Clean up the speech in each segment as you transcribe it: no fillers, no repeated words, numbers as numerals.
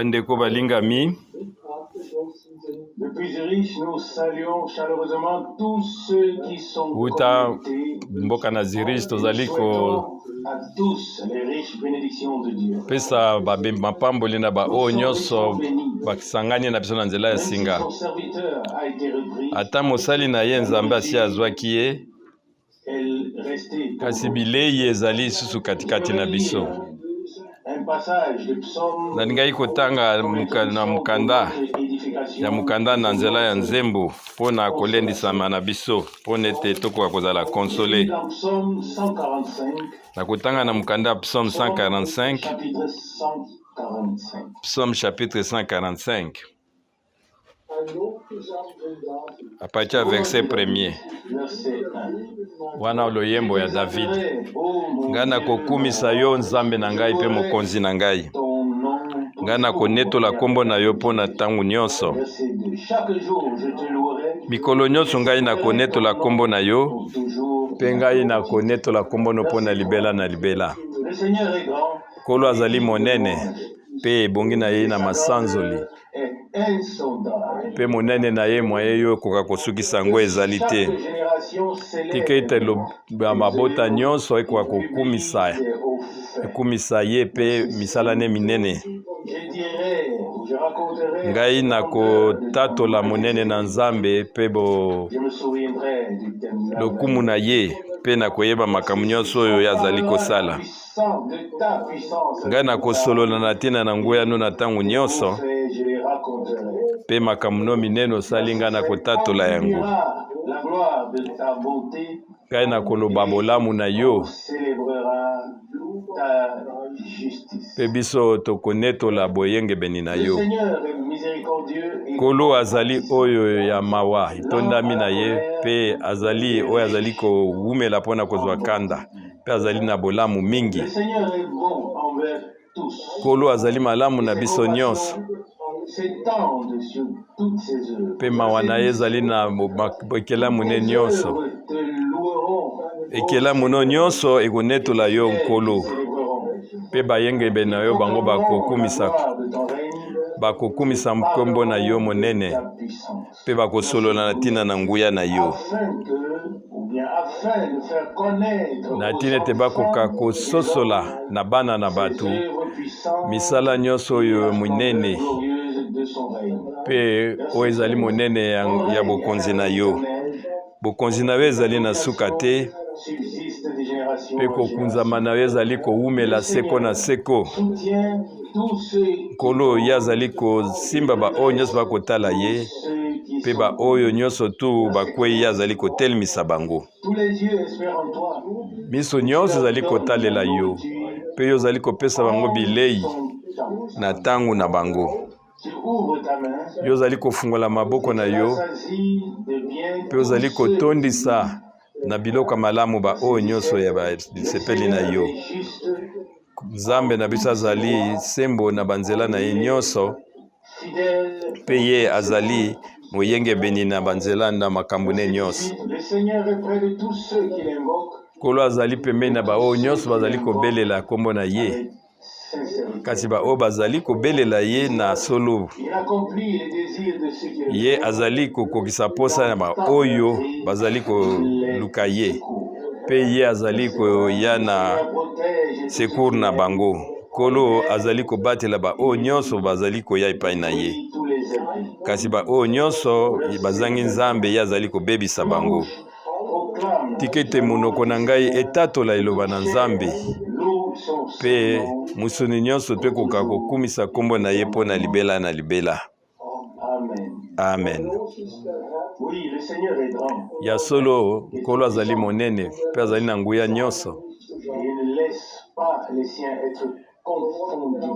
Bandeko balingami. Depuis Zurich, nous saluons chaleureusement tous ceux qui sont connectés. Mboka na Zurich tozaliko à tous les riches bénédictions de Dieu. Pesa mapamboli na ba o nyonso bakisangani na biso na nzela ya singa. Son serviteur a été repris. Ata mosali na ye nzambe asi azwaki ye. Kasi bilei ezali susu katikati na biso. Nalingai kotanga na mukanda ya mukanda na nzela ya nzembo pona kolendisama na biso pona ete tokoka kozala console. Na kotanga na mukanda Psaume 145, Psaume chapitre 145. À partir du verset 1er. Wana loyembo ya David. Ngana kokumisa yo nzambe na ngai pe mokonzi na ngai. Ngana konetola kombo na yo pona tangu nyonso. Mikolo nyonso ngai na konetola kombo na yo. Pe ngai na konetola kombo no pona libela na libela. Kolo azali monene pe ebongi na ye na masanzoli. Pe monene na ye mwaye yo koka kosukisa ngo ezali te. Tika ete mabota nyonso ekoka kokumisa ye pe misala ne minene. Ngai na kotatola monene na nzambe pe lokumu na ye pe na koyeba makambo nyonso oyo yazali kosala. Ngai na kosolola na tina na nguya no na tangu nyonso pe makambo no minene osali ngai na kotatola yango. Ngai na koloba bolamu na yo pe biso tokonetola boyengebeni na yo. Kolo azali oyo ya mawa itondami na ye pe azali oyo azali kowumela pona kozwa kanda pe azali na bolamu mingi. Kolo azali malamu na biso nyonso pe mawa na ye ezali na ekelamu ne nyonso. Ekelamu no nyonso ekonetola yo nkolo pe bayengebe na yo bango bakokumisa mkombo na yo monene pe bakosolola na tina na nguya na yo. Na tina ete bakoka kososola na bana na batu misala nyonso oyo monene pe oyo ezali monene ya bokonzi na yo. Bokonzi na yo ezali na suka te pe kokunzama na yo ezali kowumela seko na seko. Kolo ye azali kosimba ba oyo nyonso bakotala ye pe ba oyo nyonso tu bakwei ye azali kotelemisa bango. Miso nyonso ezali kotalela yo pe yo ozali kopesa bango bilei na tangu na bango. Yo ozali kofungola maboko na yo pe ozali kotondisa na biloko malamu ba oyo nyonso ya basepeli na yo. Nzambe na biso azali sembo na banzela na ye nyonso pe ye azali moyengebeni na banzela na makambo ne nyonso. Kolo azali pembeni na ba oyo nyonso bazali kobelela kombo na ye. Kasi ba oyo bazali kobelela ye na solo. Ye azali kokokisa posa na ba oyo bazali koluka ye. Pe ye azali koya na secours na bango. Kolo azali kobatela ba oyo nyonso bazali koya epai na ye. Kasi ba oyo nyonso bazangi nzambe ye azali kobebisa bango. Tikete monoko na ngai etatola eloba na nzambe. Pe musuni nyonso pe koka kokumisa kombo na ye pona libela na libela. Amen. Ya solo kolo azali monene pe azali na nguya nyonso.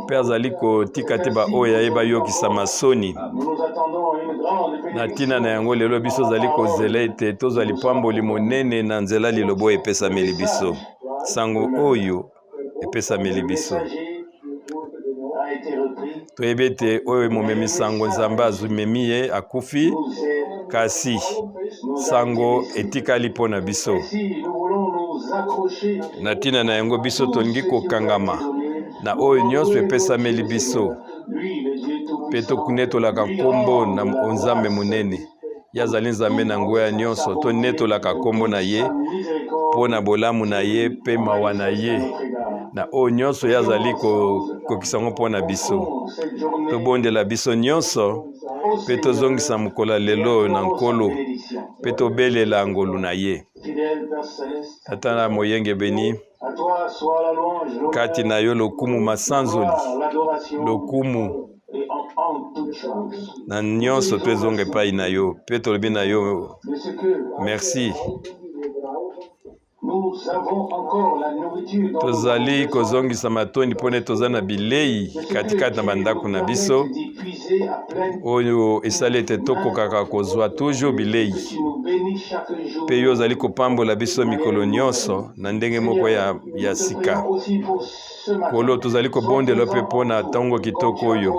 Pe azali kotika te ba oyo ayeba yokisa masoni. Na tina na yango lelo biso azali kozela ete tozwa lipamboli monene na nzela lilobo epesameli biso. Sango oyo epesameli biso. Toyebi ete oyo momemi sango nzambe azumemi ye akufi kasi sango etikali pona biso. Na tina na yango biso tolingi kokangama na oyo nyonso epesameli biso Pe tokunetolaka kombo na Nzambe monene. Ye azali Nzambe na nguya nyonso. Tonetolaka kombo na ye mpo na bolamu na ye pe mawa na ye. Na o nyonso ye azali kokisa ngo mpo na biso. Tobondela biso nyonso pe tozongisa mokolo lelo na nkolo pe tobelela ngolu na ye. Tata na moyenge beni kati na yo lokumu masanzoli lokumu na nyonso tozonga epai na yo pe tolobi na yo merci. Tozali kozongisa matondi mpone toza na bilei katikati na bandako na biso oyo esali ete tokokaka kozwa toujours bilei pe yo ozali kopambola biso mikolo nyonso na ndenge moko ya sika. Kolo tozali kobondela mpe mpona ntango kitoko oyo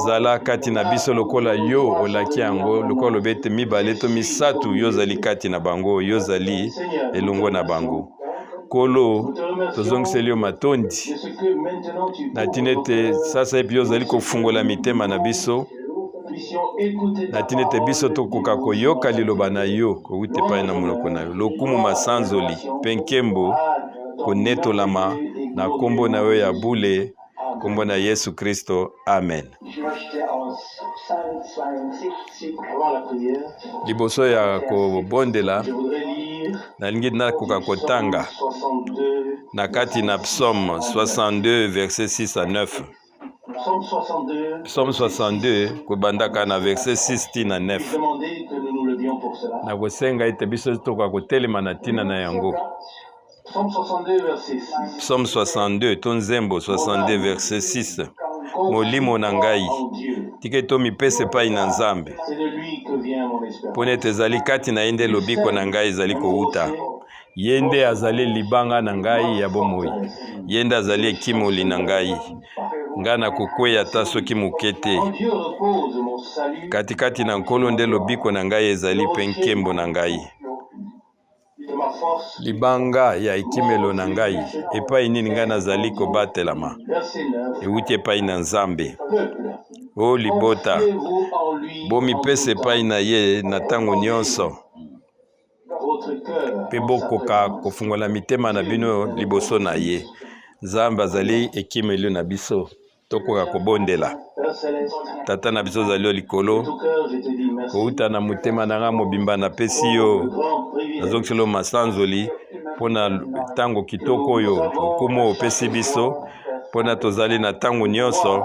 zala kati na biso lokola yo olaki yango lokola lobi ete mibale to misatu yo ozali kati na bango yo ozali elongo na bango. Kolo tozongiseli yo matondi na ntina ete sasa epi yo ozali kofungola mitema na biso na ntina ete biso tokoka koyoka liloba na yo kowuta epai na monoko na yo lokumu masanzoli mpe nkembo konetolama na kombo na yo ya bule kombo na Yesu Kristo. Amen. Liboso ya kobondela nalingi nakoka kotanga na kati na Psaume 62 verset 6 à 9. Psaume 62 kobandaka na verset 6 tina 9. Na kosenga ete biso tokoka kotelema na tina na yango. Psaume 62 tonzembo 62 verset 6. Molimo na ngai tike to mipese epai na Nzambe mpona ete ezali kati na ye nde lobiko na ngai ezali kowuta. Ye nde azali libanga na ngai ya bomoi, ye nde azali ekimoli na ngai. Ngai nakokweya ata soki moke te. Katikati na nkolo nde lobiko na ngai ezali mpe nkembo na ngai. Libanga ya ekimelo na ngai epai nini ngai nazali kobatelama ewuti epai na Nzambe. O libota bomipesa epai na ye na ntango nyonso mpe bokoka kofungola mitema na bino liboso na ye. Nzambe azali ekimelo na biso tokoka kobondela. Tata na biso ozali likolo kowuta na motema na nga mobimba napesi yo nazongiselo masanzoli mpona ntango kitoko oyo okumu opesi biso mpona tozali na ntango nyonso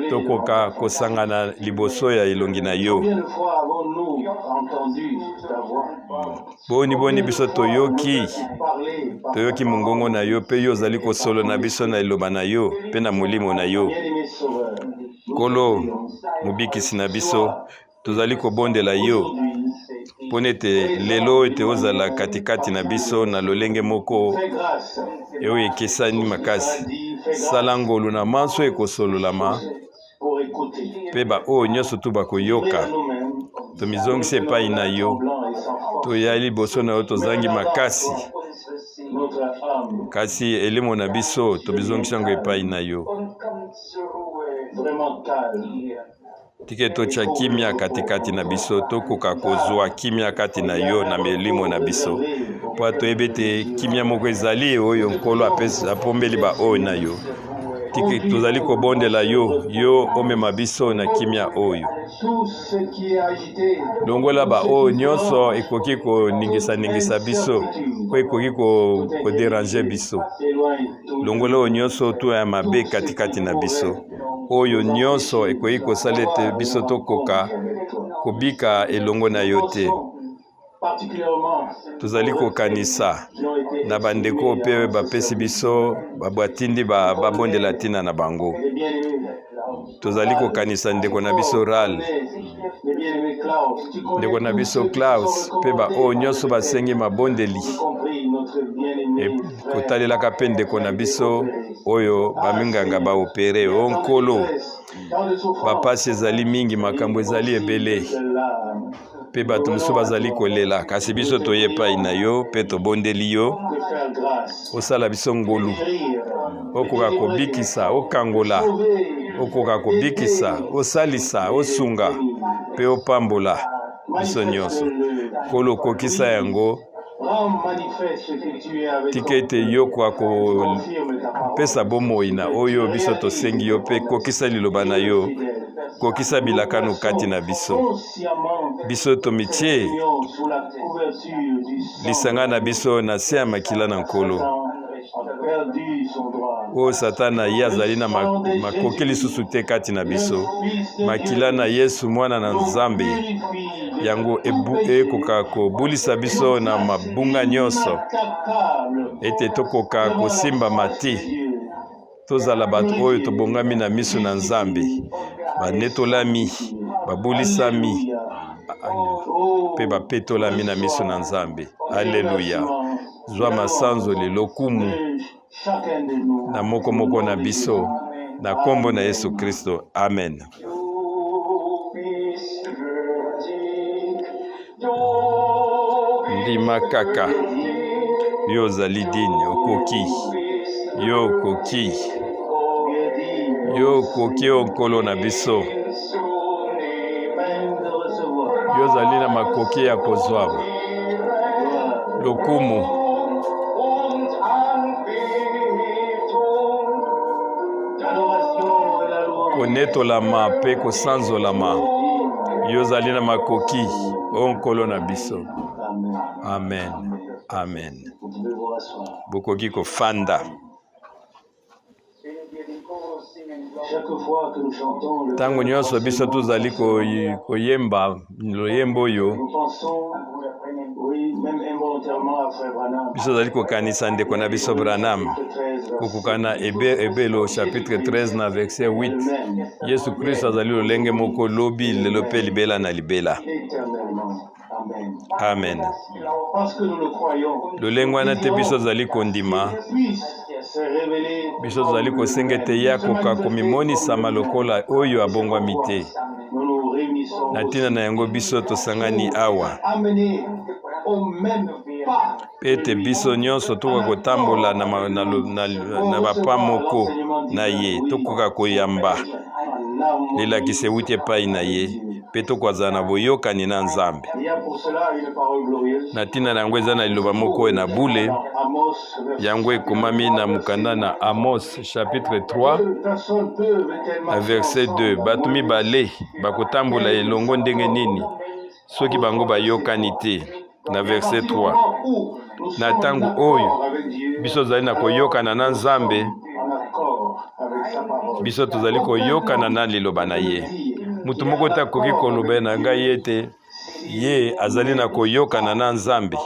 tokoka kosangana liboso ya elongi na yo. Boni biso toyoki mongongo na yo pe yo ozali kosolo na biso na eloba na yo pe na molimo na yo. Kolo mobikisi na biso tozali kobondela yo mpona ete lelo ete ozala katikati na biso na lolenge moko oyo ekesani makasi. Sala ngolu na manso ekosololama mpe oyo nyonso tu bakoyoka tomizongisi epai na yo. Toyali liboso na yo tozangi makasi kasi elimo na biso tobizongisi yango epai na yo. Tike tocha kimia katikati na biso tokoka kozwa kimia kati na yo na melimo na biso po toyebi ete kimia moko ezali oyo nkolo apombeli oyo na yo. Tike tozali kobondela yo omema biso na kimia oyo. Longola oyo nyonso ekoki koningisa biso po ekoki koderange biso. Longola oyo nyonso to ya mabe katikati na biso oyo nyonso ekoki kosala ete biso tokoka kobika elongo na yo te. Tozali kokanisa na bandeko mpe bapesi biso babwatindi babondela tina na bango. Tozali kokanisa ndeko na biso Ral, ndeko na biso Klaus mpe oyo nyonso basengi mabondeli kotalelaka mpe ndeko na biso oyo baminganga baopere onkolo. Bapasi ezali mingi, makambo ezali ebele mpe bato mosusu bazali kolela, kasi biso toye epai na yo mpe tobondeli yo osala biso ngolu okoka kobikisa, okangola, okoka kobikisa, osalisa, osunga, pe opambola biso nyonso. Nkolo okokisa yango, tika ete yo kwa kopesa bomoi na oyo biso tosengi yo, pe kokisa liloba na yo, kokisa bilakano kati na biso. Biso tomitie lisanga na biso na se ya makila na Nkolo. O Satana ye azali na makoki lisusu te kati na biso. Makila na Yesu mwana na Nzambe yango ekoka kobulisa biso na mabunga nyonso, ete tokoka kosimba mati, tozala bato oyo tobongami na miso na Nzambe, banetolami, babulisami, pe bapetolami na miso na Nzambe. Alleluya. Zwa masanzo lelo kumu na moko na biso, na kombo na Yesu Kristo. Amen. Ndima kaka, yo zali dini, okoki, yo okoki, yo okoki onkolo na biso, yo zali na makoki ya kozwa lokumu, konetolama pe kosanzolama, yo zali na makoki onkolo na biso. Amen. Amen. Bokoki kofanda. Tango nyonso biso tozali koyemba loyembo oyo, biso zali kokanisa ndeko na biso Branham kokukana Ebelo chapitre 13 na verset 8. Yesu Kristo azali lolenge moko lobi lelo pe libela na libela. Amen. Lolenge wana te biso zali kondima, biso zali kosenga te ya koka komimonisama lokola oyo abongwami te. Na ntina na yango biso tosangani awa, pete biso nyonso tokoka kotambola na bapa moko na ye, tokoka koyamba lelakisi euti epai na ye, pe tokozala na boyokani na Nzambe. Na ntina na yango eza na liloba moko oyo na bule yango ekomami na mukanda na Amos chapitre 3 na verset 2. Bato mibale bakotambola elongo ndenge nini soki bango bayokani te. Na verset 3, na tango oyo biso zali na koyokana na Nzambe, biso tozali koyokana na liloba na ye. Mutu moko te akoki koloba na ngai ete ye azali na koyokana na Nzambe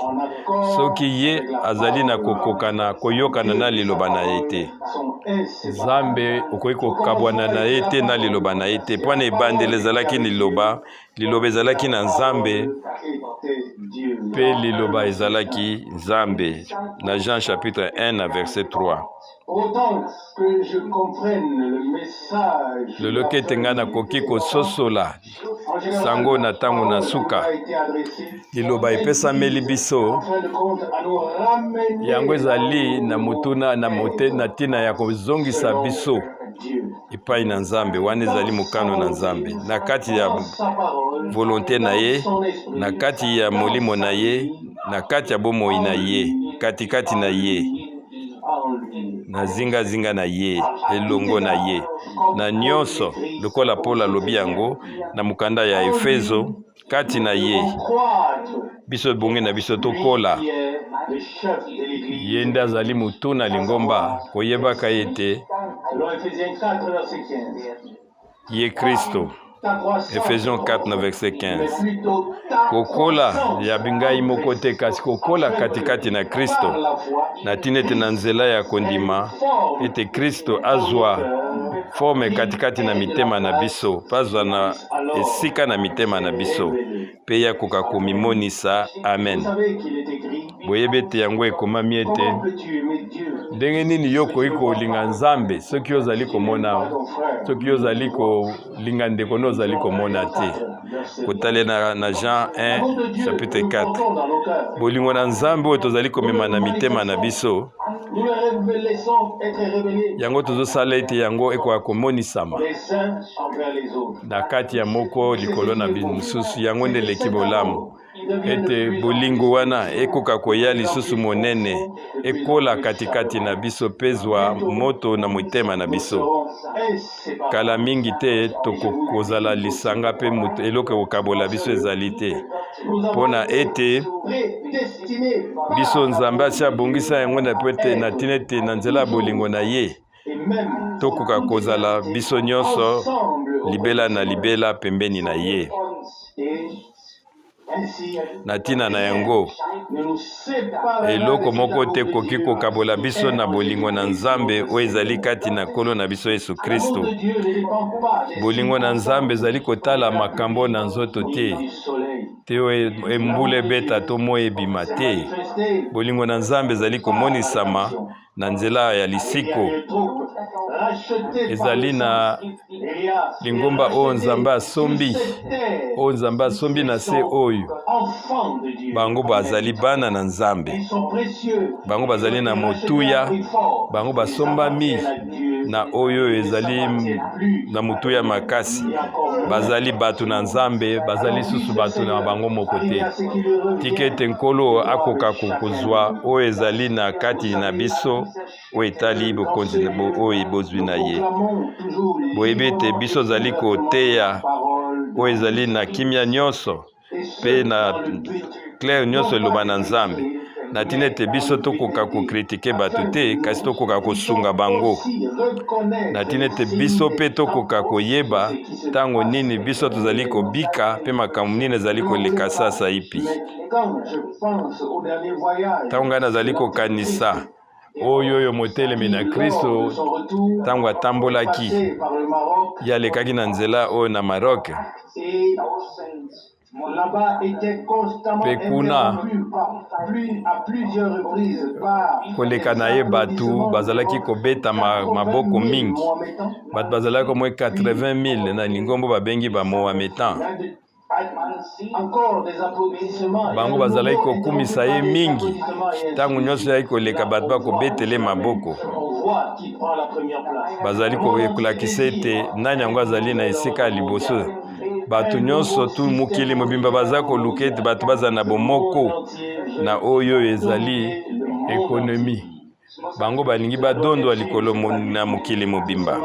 soki ye azali na kokokana koyokana na liloba na ye te. Nzambe okoki kokabwana na ye te na liloba na ye te. Pwana ebandeli ezalaki liloba ezalaki na Nzambe, pe liloba ezalaki Nzambe. Na Jean chapitre 1 na verset 3. Loloki ete nga nakoki kososola sango na tango na suka, liloba epesameli biso, yango ezali na mutuna na mote na tina ya kozongisa biso epai na Nzambe. Wana ezali mokano na Nzambe na kati ya volonté na ye, na kati ya molimo na ye, na kati ya bomoi na ye, katikati na ye, na zinga na ye, elongo na ye, na nyonso lokola Paul alobi yango na mukanda ya Efeso, kati na ye biso bonge na biso tokola ye nde azali mutu na lingomba koyebaka ete ye Kristo. Ephésiens 4 na verset 15. Kokola ya bingai moko te kasi kokola katikati na Kristo, na tina ete na nzela ya kondima ete Kristo azwa forme katikati na mitema na biso, pazwa na esika na mitema na biso, pe ya koka komimonisa. Amen. Boyebe ete yango ekomami ete ndenge nini yo koki kolinga Nzambe soki ozali komona, soki ozali kolinga ndeko ozali komona te. Kotale na Jean 1 chapitre 4. Bolingo na Nzambe oyo tozali komema na mitema na biso nous le laissons être révélés yango tozosala ete yango ekoka komonisama les uns envers les autres. na kati ya moko likolo na mosusu yango nde eleki bolamu ete bolingo wana ekoka koya lisusu monene ekola katikati na biso mpe zwa moto na motema na biso kala mingi te tokozala lisanga mpe eloko ekokabola biso ezali te mpona ete biso nzambe asi abongisa yango na po ete na ntina ete na nzela ya bolingo na ye tokoka kozala biso nyonso libela na libela pembeni na ye na ntina na yango eloko moko te koki kokabola biso na bolingo na nzambe oyo ezali kati na nkolo na biso yesu kristo. Bolingo na nzambe ezali kotala makambo na nzoto te oyo embula ebeta to moyi ebima te. Bolingo na nzambe ezali komonisama na nzela ya lisiko, ezali na lingomba oyo nzambe asombi, oyo nzambe asombi na se oyo bango bazali bana na nzambe, bango bazali na motuya, bango basombami na oyo ezali na motuya makasi, bazali bato na nzambe, bazali susu bato na bango moko te. Tika ete nkolo akoka kokozwa oyo ezali na kati na biso oyo etali bokonzi oyo bozwi na ye. Boyebi ete biso zali koteya oyo ezali na kimia nyonso mpe na claire nyonso eloba na nzambe, na ntina ete biso tokoka kokritike bato te, kasi tokoka kosunga bango, na ntina ete biso mpe tokoka koyeba ntango nini biso tozali kobika mpe makambo nini ezali koleka sasa ipi. Ntango ngai nazali kokanisa oyo motelemi na Kristo ntango atambolaki ye alekaki na nzela oyo na Maroc, mpe kuna koleka na ye bato bazalaki kobeta maboko mingi, bato bazalaki komwe 80,000 na lingombo babengi ba Mohamedan. Bango bazalaki kokumisa ye mingi, ntango nyonso yaki koleka bato bakobetele maboko, bazali kolakisa ete nani yango azali na esika ya liboso. Bato nyonso tu mokili mobimba baza koluka ete bato baza na bomoko na oyo ezali ekonomi, bango balingi badondwa likolo na mokili mobimba.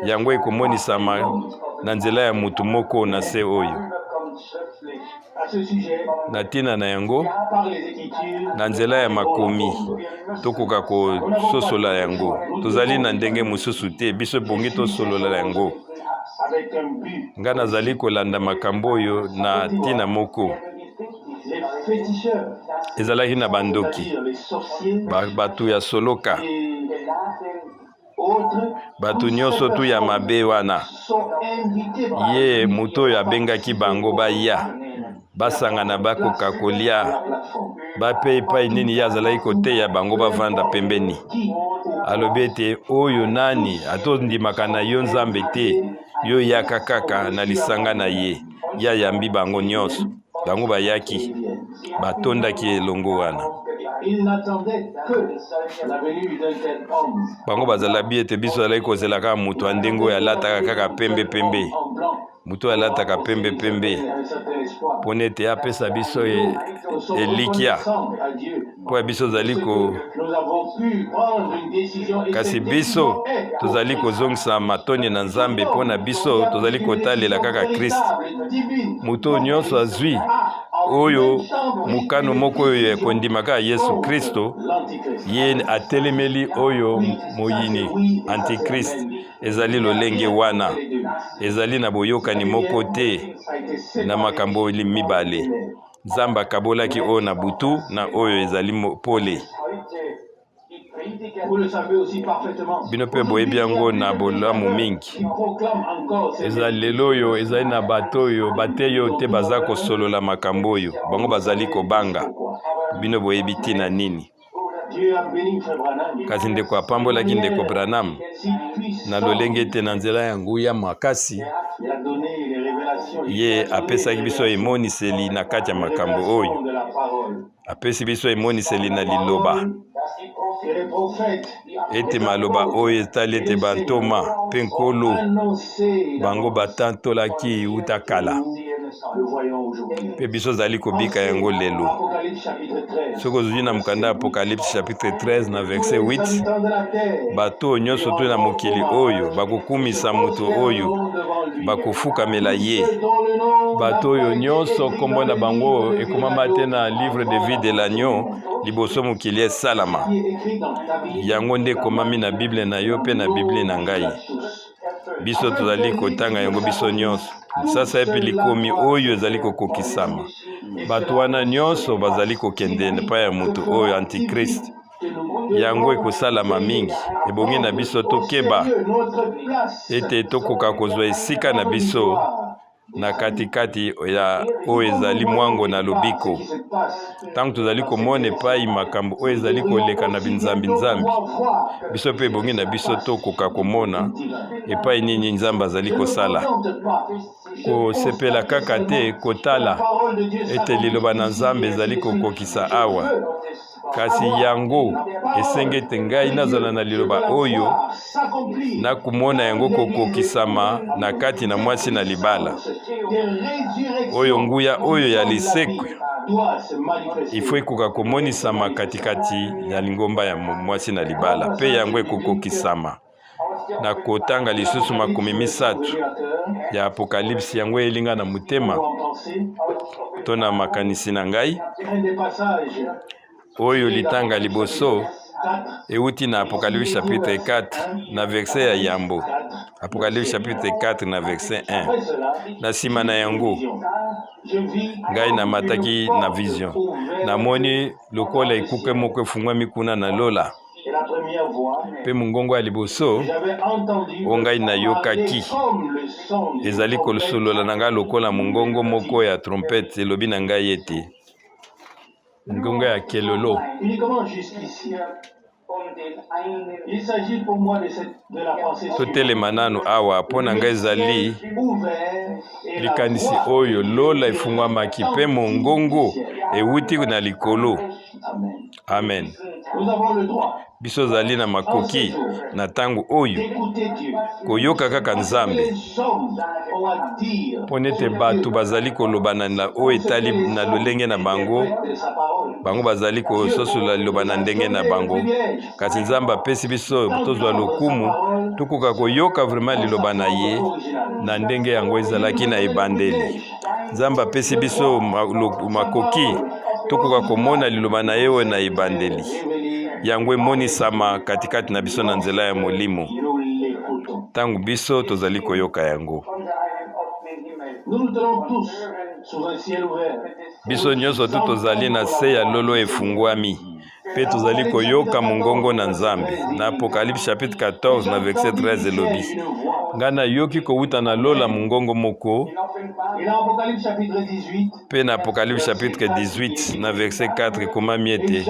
Yango ekomonisama na nzela ya mutu moko na se oyo. Na ntina na yango, na nzela ya makomi tokoka kososola yango, tozali na ndenge mosusu te, biso bongi tosolola yango. Nga nazali kolanda makambo oyo na ntina moko. Ezalaki na bandoki, bato ya soloka, bato nyonso tu ya mabe wana, ye moto oyo abengaki bango baya basangana bakoka kolia bape epai nini ye azalaki koteya bango bavanda pembeni. Alobi ete oyo nani atondimaka na yo nzambe te, yo yaka kaka na lisanga na ye, ya yambi bango nyonso. Bango bayaki batondaki elongo wana. Bango bazalabi ete biso azalaki kozela kaka mutu andengo oyo alataka kaka pembe pembe, mutu oyo alataka pembe pembe, mpona ete apesa biso elikia mpo ya biso ozali kasi biso tozali kozongisa matoni na nzambe, mpona biso tozali kotalela kaka Kristo. Mutu nyonso azwi oyo mukano moko oyo ekondimaka Yesu Kristo, ye atelemeli oyo moyini antikrist, ezali lolenge wana, ezali na boyokani moko te na makambo mibale. Nzambe akabolaki oyo na butu na oyo ezali pole. Bino mpe boyebi yango na bolamu mingi. Ezali lelo oyo ezali na bato oyo bateyo te baza kosolola makambo oyo, bango bazali kobanga. Bino boyebi tina nini. Kasi ndeko apambolaki ndeko Branham na lolenge te na nzela yango ya makasi, ye apesaki biso emoniseli na kati ya makambo oyo, apesi biso emoniseli na liloba, et les prophètes ete maloba oyo etali ete bantoma mpe nkolo annoncés bango batantolaki uta kala le voyons aujourd'hui. mpe biso ozali kobika yango lelo. Apocalypse chapitre 13. soki ozwi na mokanda ya Apocalypse chapitre 13 na verset 8, bato nyonso to na mokili oyo bakokumisa moto oyo bakofukamela ye. Bato oyo nyonso kombo na bango ekomama te na livre de vie de l'agneau liboso mokili esalama. Yango nde ekomami na Bible na yo mpe na Bible na ngai. Biso tozali kotanga yango biso nyonso. Sasa epi likomi oyo ezali kokokisama. Bato wana nyonso bazali kokende epai ya moto oyo antikrist. Yango ekosalama mingi. Ebongi na biso tokeba ete tokoka kozwa esika na biso na katikati ya oyo ezali mwango na lobiko. Tango tozali komona epai makambo oyo ezali koleka na binzambi-nzambi, biso mpe ebongi na biso tokoka komona epai nini nzambe azali kosala. Kosepela kaka te kotala ete liloba na nzambe ezali kokokisa awa. Kasi yango esenge ete ngai nazala na liloba oyo nakumona yango kokokisama na kati na mwasi na libala. Oyo nguya oyo ya lisekwe ifo ekoka komonisama katikati ya lingomba ya mwasi na libala. Pe yango ekokokisama na kotanga lisusu 30 ya Apocalypse. Yango elinga na mutema to na makanisi na ngai oyo litanga liboso euti na Apocalypse chapitre 4 na verset ya yambo. Apocalypse chapitre 4 na verset 1. Na sima na yango ngai na mataki na vision namoni lokola ekuke moko efungwami kuna na lola. Pe mongongo ya liboso o ngai nayokaki ezali kosolola na ngai lokola mongongo moko ya trompete elobi na ngai ete ngonga ya kelolo. Totelema nanu awa mpo na ngai ezali likanisi oyo lola efungwamaki mpe mongongo ewuti na likolo. Amen. Biso zali na makoki na tango oyo koyoka kaka nzambe pone te bato bazali kolobana na oyo etali na lolenge na bango bazali kososola liloba na ndenge na bango. Kasi nzambe apesi biso tozwa lokumu tokoka koyoka vraiment liloba na ye na ndenge yango ezalaki na ebandeli. Nzambe apesi biso makoki tokoka komona liloba na ye oyo na ebandeli. Yango emonisama katikati na biso na nzela ya molimo tango biso tozali koyoka yango. Biso nyonso tu tozali na se ya lolo efungwami pe tozali koyoka mongongo na nzambe. Na Apocalypse chapitre 14 na verset 13 elobi ngana yoki kowuta na lola mongongo moko. Pe na Apocalypse chapitre 18 na verset 4 ekomami ete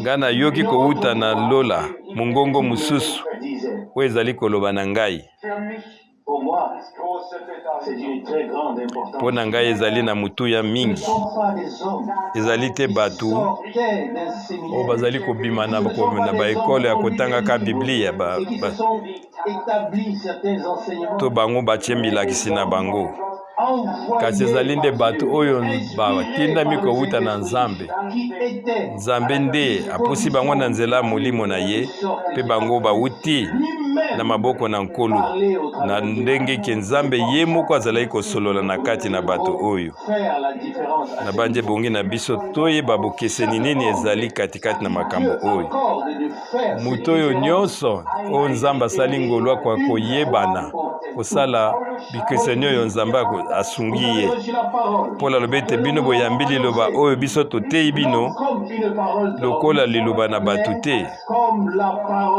ngana yoki kowuta na lola mongongo mosusu oyo ezali koloba na ngai. Mpo na ngai ezali na mutuya mingi. Ezali te bato oyo bazali kobima na baekole ya kotangaka Biblia to bango batie milakisi na bango. Kasi ezali nde bato oyo batindami kowuta na nzambe. Nzambe nde apusi bango na nzela molimo na ye pe bango bawuti na maboko na nkolo na ndenge ke nzambe ye moko azalaki kosolola na kati na bato oyo. Na banje bongi na biso toyeba bokeseni nini ezali katikati na makambo oyo. Moto oyo nyonso oyo nzambe asali ngolwa kwa koyebana kosala bikeseni oyo nzambe asungi ye. Mpola lobi ete bino boyambi liloba oyo biso toteyi bino lokola liloba na bato te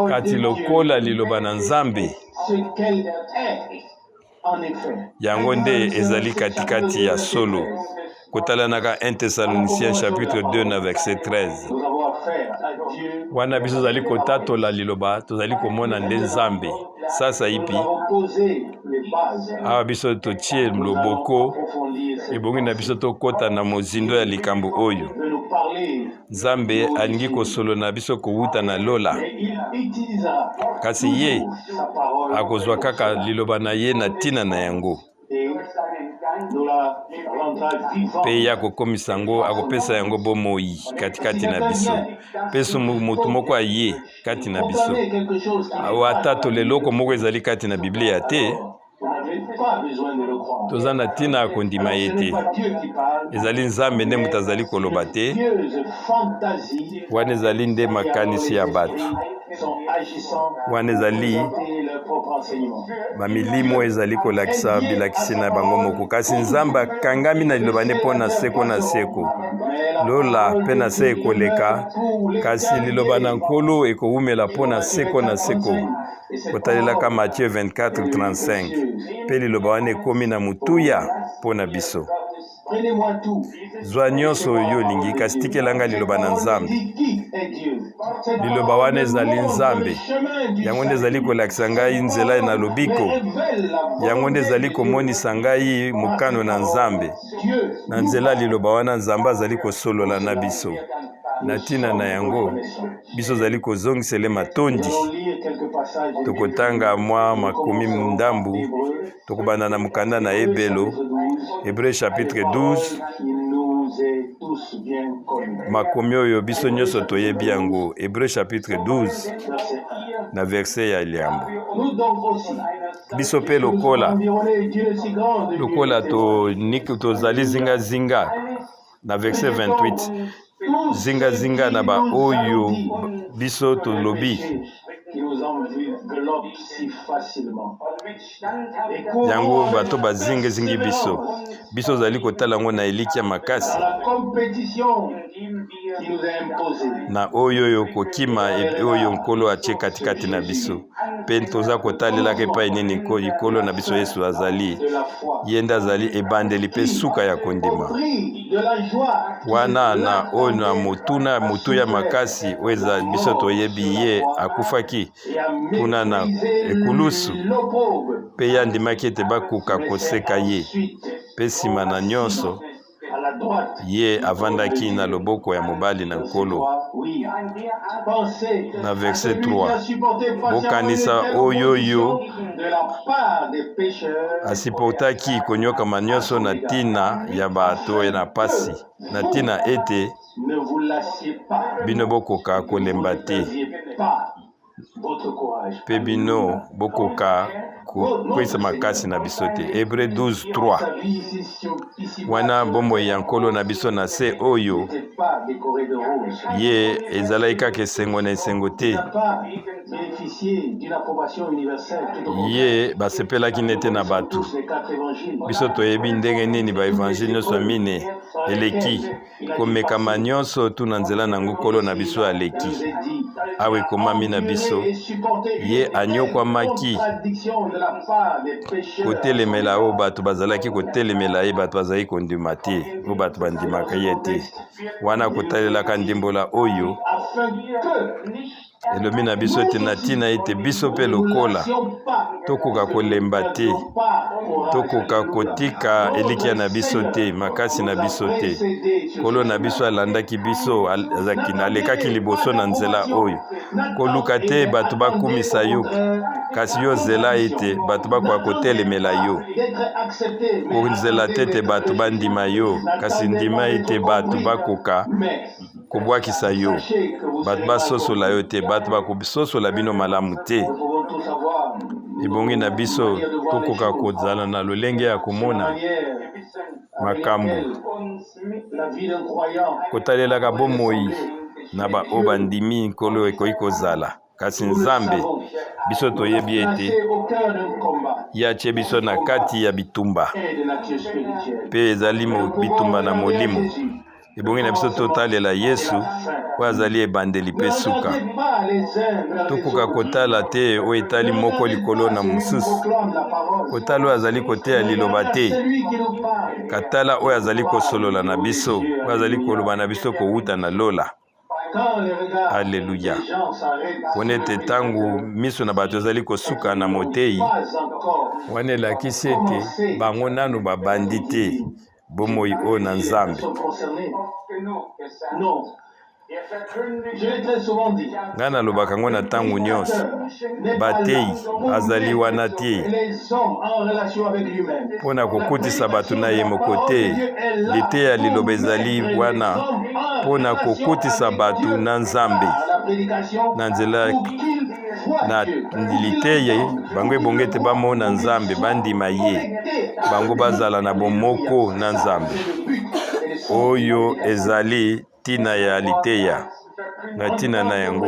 kati lokola liloba na nzambe. Yango nde ezali katikati ya solo. Kotalanaka 1 Thessaloniciens chapitre 2 na verset 13. wana biso zali kotatola liloba tozali komona nde Nzambe sasa ipi awa biso totie loboko ebongi na biso tokota na mozindo ya likambo oyo Nzambe alingi kosolo na biso kowuta na lola kasi ye akozwa kaka liloba na ye na tina na yango pe ya kokomisa yango akopesa yango bomoi katikati na biso peso motu moko aye kati na biso ata toleloko moko ezali kati na Biblia te toza na tina ya kondima ye te ezali Nzambe nde moto azali koloba te wana ezali nde makanisi ya bato wana ezali bamilimo ezali kolakisa bilakisi na bango moko kasi Nzambe akangami na liloba nde mpo na seko na seko lola mpe na se ekoleka kasi liloba na Nkolo ekowumela mpo na seko na seko kotalelaka Matthieu 24:35 mpe liloba wana ekomi na mutuya mpo na biso zwa nyonso oyo olingi kasi tikelanga liloba na Nzambe liloba wana ezali Nzambe yango nde ezali kolakisa ngai nzela na lobiko yango nde ezali komonisa ngai mokano na Nzambe na nzela liloba wana Nzambe azali kosolola na biso na tina na yango biso zali kozongisele matondi tokotanga mwa makomi ndambu tokobanda na mukanda na Ebelo Hébreux chapitre 12 makomi oyo biso nyonso toyebi yango Hébreux chapitre 12 na verset ya liambo biso pe lokola tozali zingazinga na verset 28 zingazinga na ba oyo biso tolobi yango bato bazingezingi biso zali kotala yango na eliki ya makasi na oyo kokima oyo Nkolo atie katikati na biso mpe toza kotalelaka epai nini Nkolo na biso Yesu azali ye nde azali ebandeli mpe suka ya kondima wana na oyo na motu ya makasi oyo biso toyebi ye akufaki kuna na ekulusu mpe ye andimaki ete bakoka koseka ye mpe nsima na nyonso ye avandaki na loboko ya mobali na Nkolo na verset 3 bokanisa oyo asiportaki konyokama nyonso na tina ya bato na pasi na tina ete bino bokoka kolemba te mpe bino bokoka kokwisa makasi na biso te Hébreux 12:3 wana bomoi ya Nkolo na biso na se oyo ye ezalaki kaka esengo na esengo te ye basepelaki nete na bato biso toyebi ndenge nini baevangile nyonso mine eleki komekama nyonso tuna nzela nango Nkolo na biso aleki awe komami na biso ye anyokwamaki kotelemela oyo bato bazalaki kotelemela ye bato bazalaki kondima te oyo bato bandimaka ye te wana kotalelaka ndimbola oyo elobi na biso ete na ntina ete biso mpe lokola tokoka kolemba te tokoka kotika elikia na biso te makasi na biso te Nkolo na biso alandaki biso alekaki liboso na nzela oyo koluka te bato bakumisa yo kasi yo zela ete bato bakoka kotelemela yo konzela te ete bato bandima yo kasi ndima ete bato bakoka kobwakisa yo bato basosola yo te bato bakososola bino malamu te ebongi na biso tokoka kozala na lolenge ya komona makambo kotalelaka bomoi na baoyo bandimi Nkolo ekoki kozala kasi Nzambe biso toyebi ete ye atie biso na kati ya bitumba mpe ezali bitumba na molimo ebongi na biso totalela Yesu oyo azali ebandeli mpe suka tokoka kotala te oyo etali moko likolo na mosusu kotala oyo azali koteya liloba te katala oyo azali kosolola na biso oyo azali koloba na biso kowuta na lola Quand les regards Alléluia. des gens s'arrêtent Pona ete tangu miso na bato ezali kosuka na motei pas encore wana elakisi ete bango nano babandi te bomoi oyo na Nzambe. sont concernés. Non. Je l'ai très souvent dit. Ngai nalobaka ngo na ntango nyonso batei azali wana te Les hommes en relation avec lui-même. mpona kokutisa bato na ye moko te. Liteya liloba ezali wana mpona kokutisa bato na Nzambe na nzela na liteya bango ebongo ete bamona Nzambe bandima ye bango bazala na bomoko na Nzambe. Oyo ezali tina ya liteya na tina na yango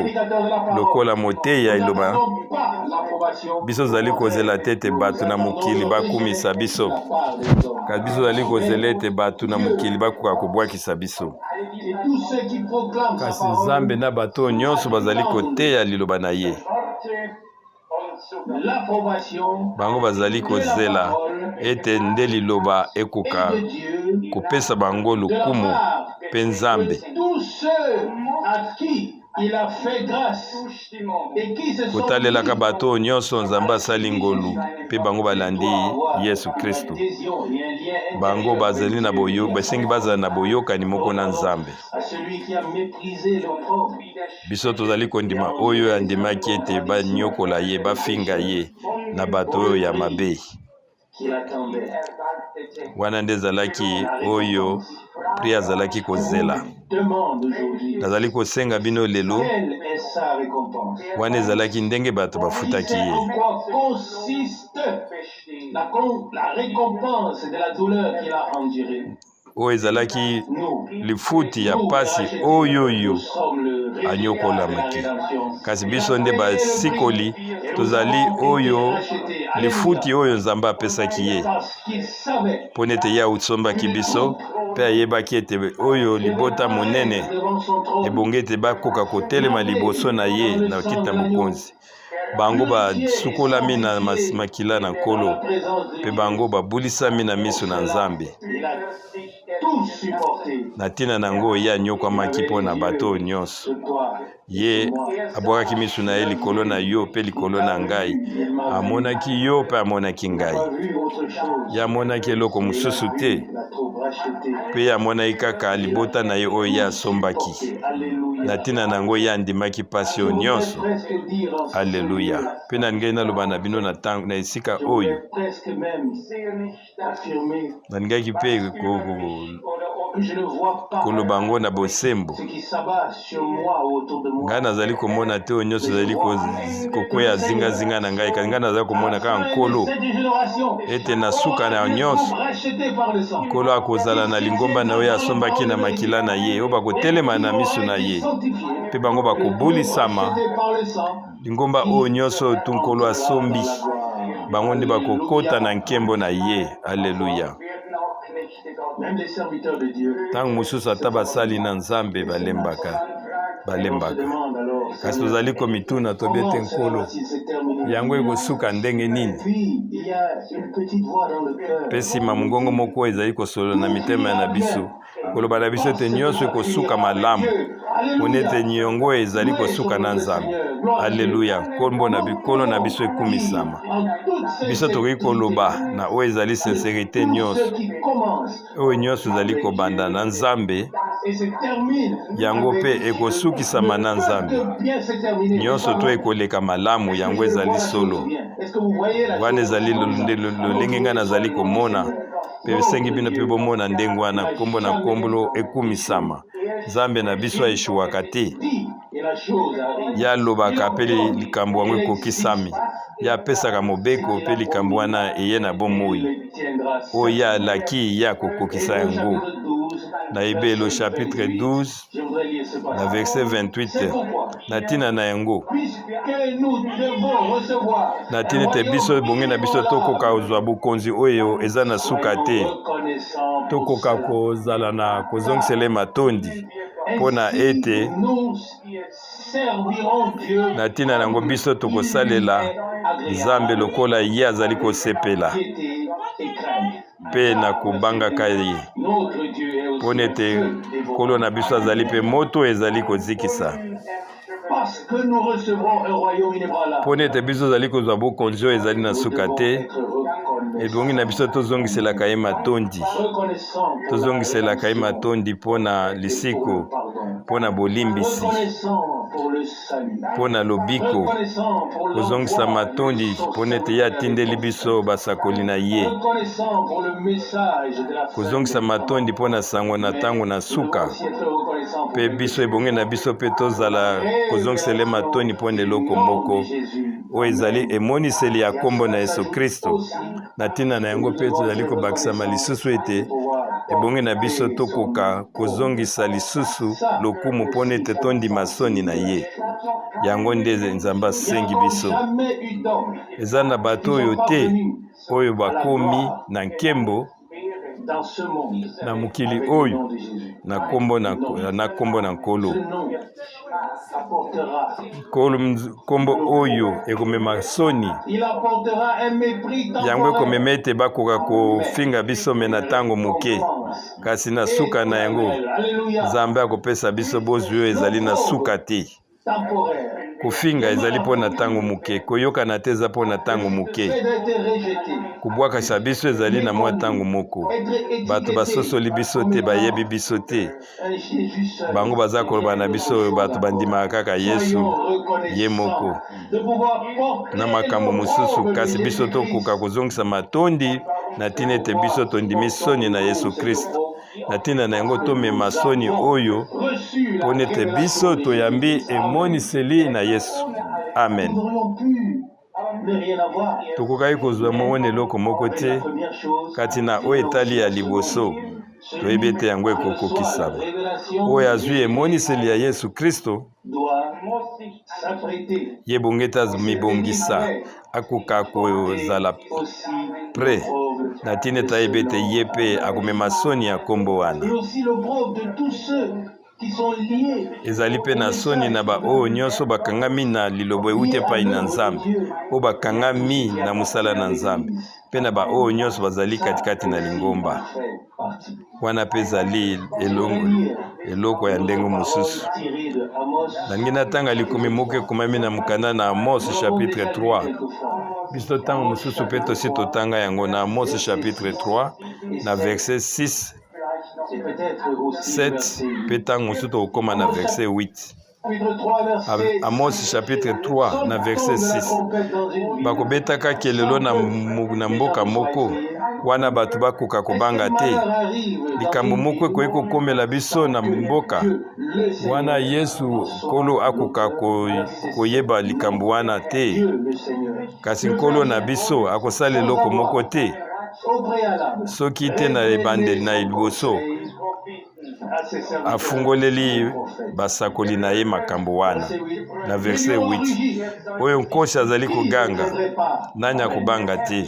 lokola moteya iloba biso zali kozela te ete bato na mokili bakumisa biso kasi biso zali kozela ete bato na mokili bakoka kobwakisa biso kasi Nzambe na bato nyonso bazali koteya liloba na ye bango bazali kozela ete nde liloba ekoka kopesa bango lokumu mpe Nzambe kotalelaka bato nyonso Nzambe asali ngolu mpe bango balandi Yesu Kristo bango bazali na boyo basengi bazala na boyokani moko na Nzambe. Biso tozali kondima oyo andimaki ete banyokola ye bafinga ye na bato oyo ya mabe wana nde ezalaki oyo pri azalaki kozela. Nazali kosenga bino lelo wana ezalaki ndenge bato bafutaki ye oyo ezalaki lifuti ya pasi oyoyo anyokolamaki kasi biso nde basikoli tozali oyo lifuti oyo Nzambe apesaki ye mpona ete ye ausombaki biso mpe ayebaki ete oyo libota monene ebongi ete bakoka kotelema liboso na ye na kiti na bokonzi bango basukolami na makila na Nkolo mpe bango babulisami na miso na Nzambe na ntina na yango ye anyokwamaki mpo na bato nyonso ye abwakaki miso na ye likolo na yo mpe likolo na ngai amonaki yo mpe amonaki ngai ye amonaki eloko mosusu te mpe ye amonaki kaka libota na ye oyo ye asombaki na ntina na yango ye andimaki pasi oyo nyonso. Alleluya. Mpe na ngai naloba na bino na esika oyo nalingaki mpe koloba ngo na bosembo ngai nazali komona te oyo nyonso ezali kokwea zingazinga na ngai kasi ngai nazali komona kaka Nkolo ete na suka na nyonso Nkolo akozala na lingomba na oyo asombaki na makila na ye oyo bakotelema na miso na ye mpe bango bakobulisama lingomba oyo nyonso tu Nkolo asombi bango nde bakokota na nkembo na ye. Alleluya. Ntango mosusu ata basali na Nzambe balembaka kasi tozali komituna tobi ete Nkolo yango ekosuka ndenge nini mpe nsima mongongo moko ezali kosolola na mitema na biso koloba na biso ete nyonso ekosuka malamu mpona ete nyongo ezali kosuka na Nzambe. Alleluya. Nkolo na biso ekumisama biso tokoki koloba na oyo ezali sincerité nyonso oyo nyonso ezali kobanda na Nzambe yango mpe ekosukisama na Nzambe nyonso to ekoleka malamu yango ezali solo wana ezali lolenge ngai nazali komona mpe esengi bino mpe bomona ndenge wana kombo na kombolo ekumisama Nzambe na biso aeshuwaka te ye alobaka mpe likambo yango ekokisami ye apesaka mobeko mpe likambo wana eye na bomoi oyo ye alaki ye akokokisa yango na Hebelo chapitre 12 na verset 28 na ntina na yango na ntina ete biso bonge na biso tokoka kozwa bokonzi oyo eza na suka te tokoka kozala na kozongisela matondi mpona ete na ntina na yango biso tokosalela Nzambe lokola ye azali kosepela piété et crainte. mpe na kobangaka ye Notre Dieu est mpo aussi nete le feu nkolo na biso azali mpe moto ezali kozikisa parce que nous recevons un royaume inébranlable. mpo nete biso ozali kozwa bokonzi oyo ezali na suka te ebongi na biso tozongiselaka ye matondi tozongiselaka ye matondi mpo na lisiko mpo na bolimbisi mpo na lobiko kozongisa matondi mpo nete ye atindeli biso basakoli na ye kozongisa matondi mpo na sango na ntango na suka mpe biso ebongi na biso mpe tozala kozongisele matondi mpo na eloko moko oyo ezali emoniseli ya kombo na Yesu Kristo na ntina na yango mpe tozali kobakisama lisusu ete ebongi na biso tokoka kozongisa lisusu lokumu mpo nete tondima soni na ye yango nde Nzambe asengi biso eza na bato oyo te oyo bakomi na nkembo na mokili oyo na kombo na nkolo kombo oyo ekomema soni yango ekomema ete bakoka kofinga biso me na ntango moke kasi na suka na yango Nzambe akopesa biso bozwi oyo ezali na suka te kofinga ezali mpo na ntango moke koyokana te eza mpo na ntango moke kobwakisa biso ezali na mwa ntango moko bato basosoli biso te bayebi biso te bango baza koloba na biso oyo bato bandimaka kaka Yesu ye moko na makambo mosusu kasi biso tokoka kozongisa matondi na ntina ete biso tondimi soni na Yesu Kristo na ntina na yango tomema soni oyo mpo nete biso toyambi emoniseli na Yesu. Amen. Tokokaki kozwa mona eloko moko te kati na oyo etali ya liboso toyebi ete yango ekokokisama oyo azwi emoniseli ya Yesu Kristo ye bonge ete amibongisa akoka kozala pre na ntina ete ayebi ete ye mpe akomema soni ya kombo wana ezali mpe na soni na baoyo nyonso bakangami na lilobo euti epai na Nzambe oyo bakangami na mosala na Nzambe mpe na baoyo nyonso bazali katikati na lingomba wana mpe ezali eloko ya ndenge mosusu nangi natanga likomi moko ekomami na mokanda na Amos chapitre 3 biso ntango mosusu mpe tosi totanga yango na Amos chapitre 3 na verset 6 7 mpe ntango mosusu tokokoma na verset 8 Amos chapitre 3 na verset 6 bakobetaka kelelo na mboka moko wana bato bakoka kobanga te likambo moko ekoki kokomela biso na mboka wana Yesu nkolo akoka koyeba likambo wana te kasi nkolo na biso akosala eloko moko te soki te na ebandeli na liboso afungoleli basakoli na ye makambo wana na verset 8 oyo nkosi azali koganga nani akobanga te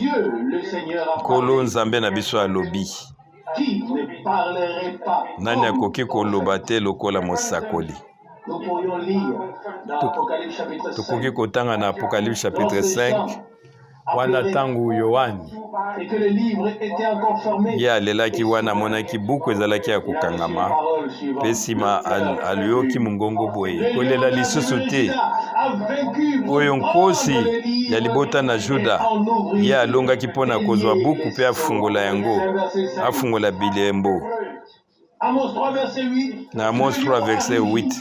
nkolo Nzambe na biso alobi nani akoki koloba te lokola mosakoli tokoki kotanga na Apocalypse chapitre 5 wana ntango Yohani ye alelaki wana amonaki buku ezalaki ya kokangama mpe nsima alioki mongongo boye kolela lisusu te oyo nkosi ya libota na Juda ye alongaki mpo na kozwa buku mpe afungola yango afungola bilembo na Amos 3 verset 8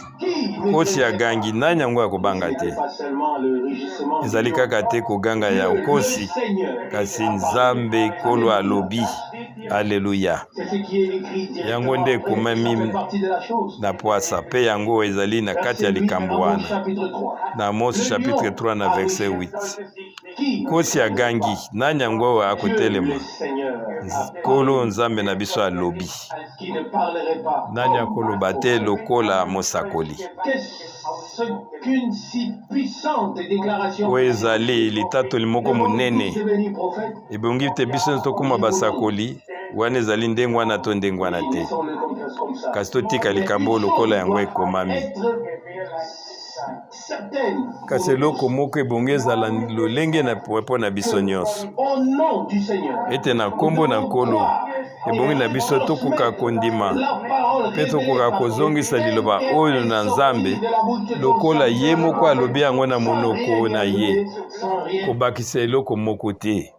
nkosi agangi nani yango akobanga te ezali kaka te koganga ya nkosi kasi Nzambe nkolo alobi aleluya yango nde ekomami na pwasa mpe yango ezali na kati ya likambo wana na Amos chapitre 3 na verset 8 nkosi agangi nani yango akotelema nkolo Nzambe na biso alobi nani akoloba te lokola mosakoli oyo ezali litatoli moko monene ebongi te biso tokoma basakoli wana ezali ndenge wana to ndenge wana te kasi totika likambo lokola yango ekomami kasi eloko moko ebongi ezala lolenge na mpo na biso nyonso ete na nkombo na nkolo ebongi na biso tokoka kondima mpe tokoka kozongisa liloba oyo na nzambe lokola ye moko alobi yango na monoko na ye kobakisa eloko moko te.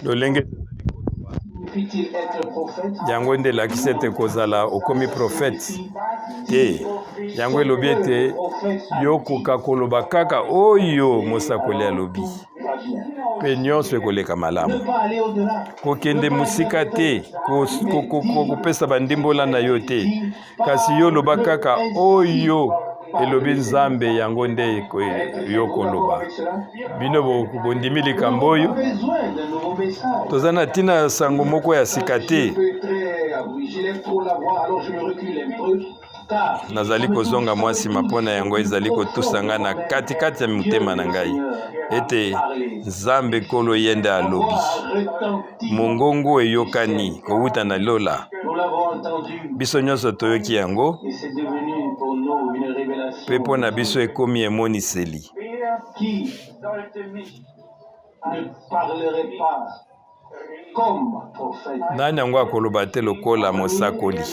lolenge yango nde elakisi ete kozala okomi profete te. yango elobi ete yokoka koloba kaka oyo mosakoli alobi mpe nyonso ekoleka malamu. kokende mosika te, kopesa bandimbola na yo te, kasi yo loba kaka oyo elobi nzambe, yango nde yo koloba. bino bondimi likambo oyo toza na ntina sango moko ya sika te. nazali kozonga mwa nsima mpo na yango ezali kotusanga na katikati ya motema na ngai ete nzambe nkolo ye nde alobi. mongongo eyokani kowuta na lola, biso nyonso toyoki yango mpe mpo na biso ekomi emoniseli. nani yango akoloba te lokola mosakoli?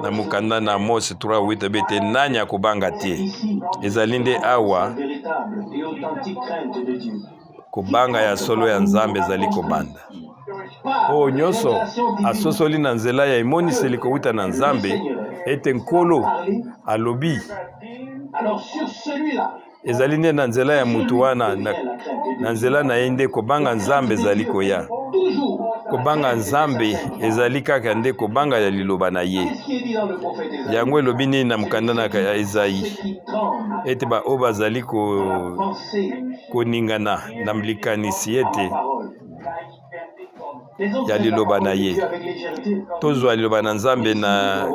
na mokanda na Amos 3:8 bete nani akobanga te. ezali nde awa kobanga ya solo ya nzambe ezali kobanda. oyo nyonso asosoli na nzela ya emoniseli kowuta na nzambe ete nkolo alobi. ezali nde na nzela ya mutu wana, na nzela na ye nde kobanga nzambe ezali koya. kobanga nzambe ezali kaka nde kobanga ya liloba na ye. yango elobi nini na mokanda na ya Ezayi ete baoyo bazali koningana na likanisi ete ya liloba na ye. tozwa liloba na nzambe na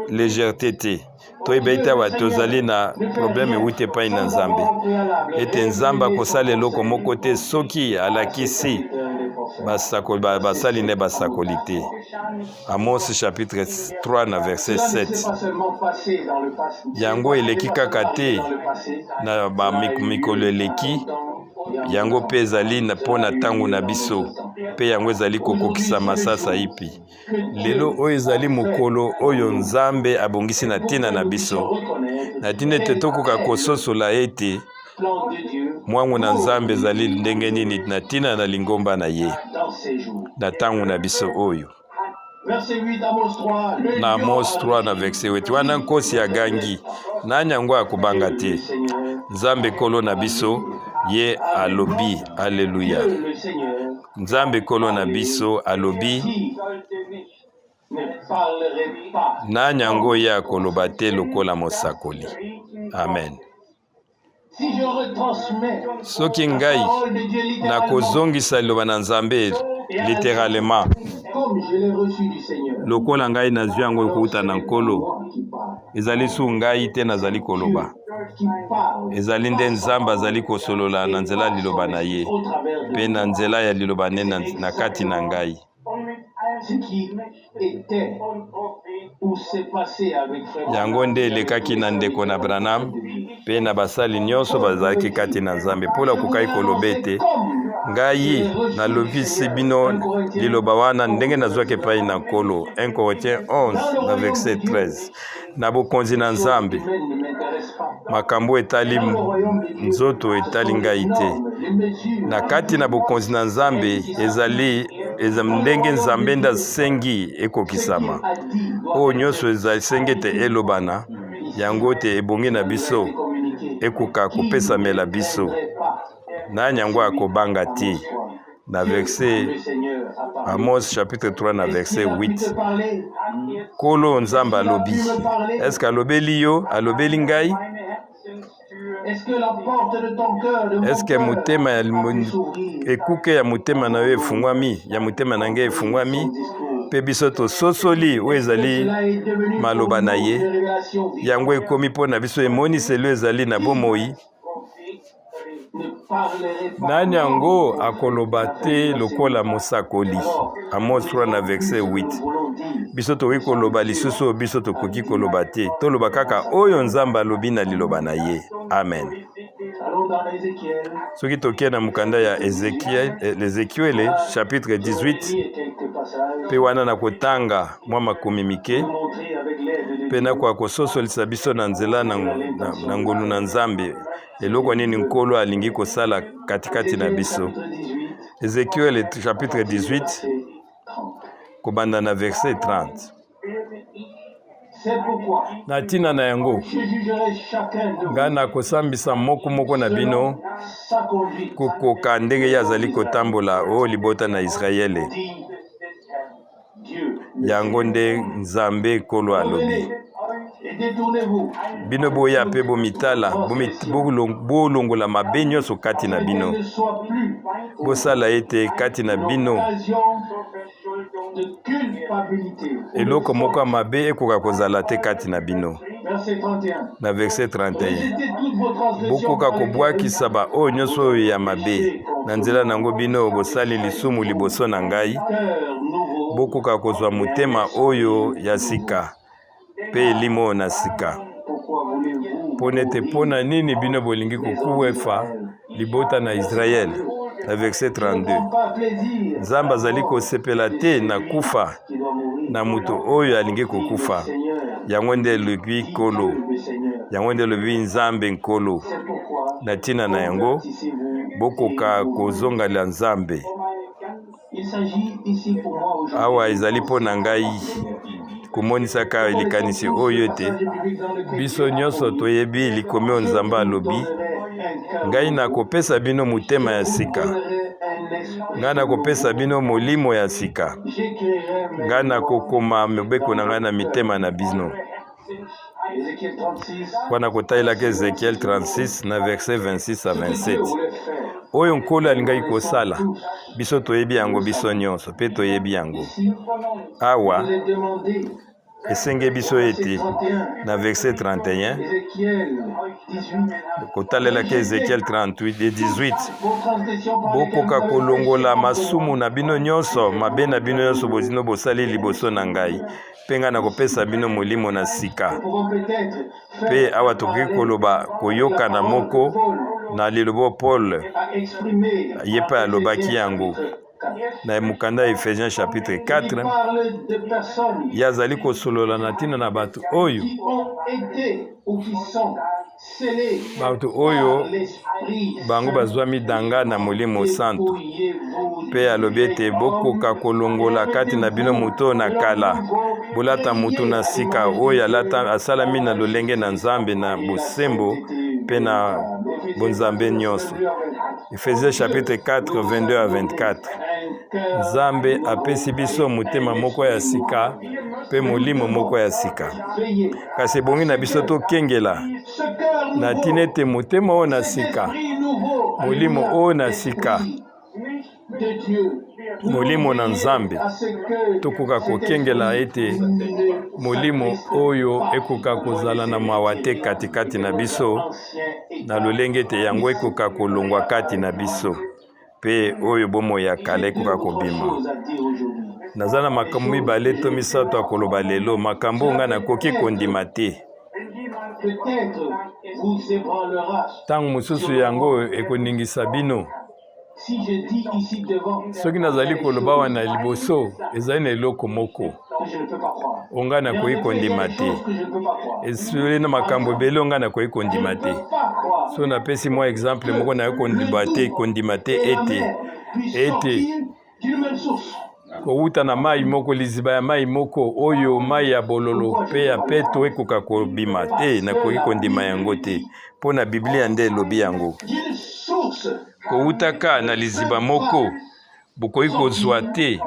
légèreté te. toyeba ete awa tozali na problème ewuti epai na nzambe ete nzambe akosala eloko moko te soki alakisi basali nde basakoli te. Amos chapitre 3 na verset 7. yango eleki kaka te na mikolo eleki, yango mpe ezali mpo na ntango na biso, mpe yango ezali kokokisa masasa ipi. lelo oyo ezali mokolo oyo nzambe abongisi na ntina na biso, na ntina ete tokoka kososola ete mwangu na nzambe ezali ndenge nini na ntina na lingomba na ye na ntango na biso oyo. na Amos 3 na verset 8 wana nkosi agangi nani yango akobanga te. nzambe nkolo na biso ye alobi. Alleluya. nzambe nkolo na biso alobi. nani yango ye akoloba te lokola mosakoli. amen. soki ngai nakozongisa liloba na nzambe littéralement lokola ngai nazwi yango ekouta na nkolo, ezali su ngai te nazali koloba, ezali nde nzambe azali kosolola na nzela liloba na ye mpe na nzela ya liloba ne na kati na ngai. yango nde elekaki na ndeko na Branham mpe na basali nyonso bazalaki kati na nzambe mpola kokaki koloba ete ngai nalobisi bino liloba wana ndenge nazwaki epai na nkolo. 1 Corinthiens 11 na verset 13. na bokonzi na nzambe makambo etali nzoto etali ngai te. na kati na bokonzi na nzambe ezali ndenge nzambe nde asengi ekokisama. oyo nyonso esengi ete elobana, yango te ebongi na biso ekoka kopesamela biso. nani yango akobanga te. na verset Amos chapitre 3 na verset 8. Kolo nzambe alobi. Est-ce alobeli yo? Alobeli ngai? Est-ce que motema ekuke ya motema na yo efungwami, ya motema na ngai efungwami? Pe biso tososoli oyo ezali maloba na ye, yango ekomi mpo na biso emoniselo ezali na bomoi. nani yango akoloba te lokola mosakoli. Amos 3 na verset 8. Biso tokoki koloba lisusu biso tokoki koloba te. Toloba kaka oyo Nzambe alobi na liloba na ye. Amen. Soki tokie na mukanda ya Ezekiel chapitre 18 pe wana na kotanga mwa makomi mike pe na kwa kososolisa biso na nzela na ngolu na Nzambe eloko nini nkolo alingi kosala katikati na biso. Ezekiel chapitre 18 kobanda na verset 30. Na tina na yango nga na kosambisa moko na bino kokoka ndenge ya azali kotambola o libota na Israele. Yango nde Nzambe kolo alobi. Bino boya pe bomitala bolongola mabe nyonso kati na bino. Bosala ete kati na bino eloko moko mabe ekoka kozala te kati na bino. Na verset 31 bokoka kobwakisa ba oyo nyonso oyo ya mabe na nzela nango bino bosali lisumu liboso na ngai. Bokoka kozwa motema oyo ya sika pe elimo na sika. Ponete pona nini bino bolingi kokuwefa libota na Israel. Na verset 32 Nzambe azali kosepela te na kufa na mutu oyo alingi kokufa. Yango nde lobi kolo. Yango nde lobi Nzambe nkolo. Na tina na yango bokoka kozongala Nzambe. Awa ezali po na ngai kumonisaka likanisi oyo te biso nyonso toyebi likomi Nzambe alobi ngai na kopesa bino mutema ya sika. Ngai na kopesa bino molimo ya sika. Ngai na kokoma mobeko na ngai na mitema na bino. Wana kotailaka Ezekiel 36 na verset 26 à 27. Oyo nkolo alingai kosala biso toyebi yango biso nyonso pe toyebi yango. Awa esenge biso ete na verset 31 kotalelaka Ezekiel 38 et 18 bokoka kolongola masumu na bino nyonso mabe na bino nyonso bozino bosali liboso na ngai pe ngai na kopesa bino molimo na sika. Pe awa tokoki koloba koyoka na moko na lilobo Paul yepa alobaki yango na mukanda Ephésiens chapitre 4 yazali kosolola na tina na bato oyo bango bazwami danga na molimo santo pe alobi ete bokoka kolongola kati na bino muto na kala bolata mutu na sika oyo asalami na lolenge na Nzambe na bosembo pe na bonzambe nyonso. Ephésiens chapitre 4 22 à 24. Nzambe apesi biso mutema moko ya sika pe molimo moko ya sika. Kasi bongi na biso tokengela na tina ete mutema oyo na sika molimo oyo na sika molimo na Nzambe tokoka kokengela ete molimo oyo ekoka kozala na mawa te katikati na biso na lolenge te yango ekoka kolongwa kati na biso pe oyo bomo ya kala ekoka kobima. Naza na makambo mibale to misato akoloba lelo makambo nga nakoki kondima te. Tango mosusu yango ekoningisa bino. Soki nazali koloba wana liboso ezali na eloko moko onga nakoki kondima te. Esuli na makambo ebele onga nakoki kondima te. So napesi mwa exemple moko nayoki kondima te ete kowuta na mai moko liziba ya mai moko oyo mai ya bololo pe ya peto ekoka kobima te nakoki kondima yango te mpo na Biblia nde elobi yango. Kowutaka na liziba moko bokoki kozwa te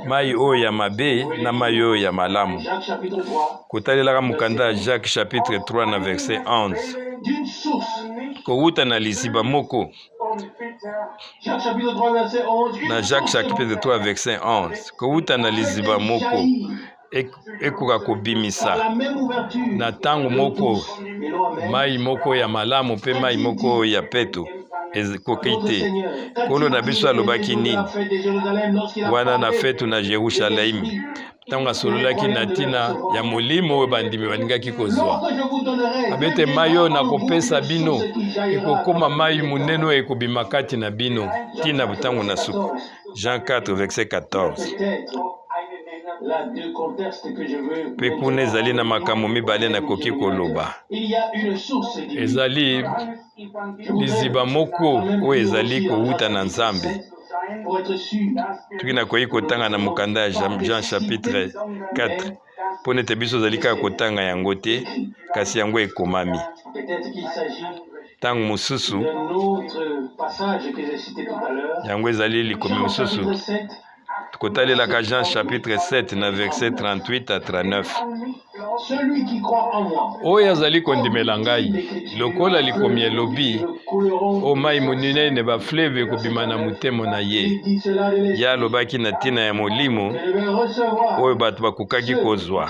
mai oyo ya mabe na mai oyo ya malamu. Kotalelaka mukanda ya Jacques chapitre 3 na verset 11. Kowuta na liziba moko na Jacques chapitre 3 verset 11. Kowuta na liziba moko ekoka kobimisa na tango moko mai moko ya malamu pe mai moko ya peto. ekoki te. Nkolo na biso alobaki nini wana na fetu na Yerusalemi ntango asololaki na ntina ya molimo oyo bandimi balingaki kozwa. Abete mai oyo nakopesa bino ekokoma mai munene oyo ekobima kati na bino ntina butango na suka. Jean 4 verset 14. Mpe kuna ezali na makambo mibale nakoki koloba. Ezali liziba moko oyo ezali kowuta na Nzambe. Tuki nakoki kotanga na mokanda ya Jean chapitre 4 mpo nete biso ozali kaka kotanga yango te, kasi yango ekomami. Ntango mosusu yango ezali likomi mosusu kotalelaka Jean chapitre 7 na verset 38 à 39. Oyo azali kondimela ngai lokola likomi elobi o mai monene bafleve ekobima na motema na ye. Ye alobaki na ntina ya molimo oyo bato bakokaki kozwa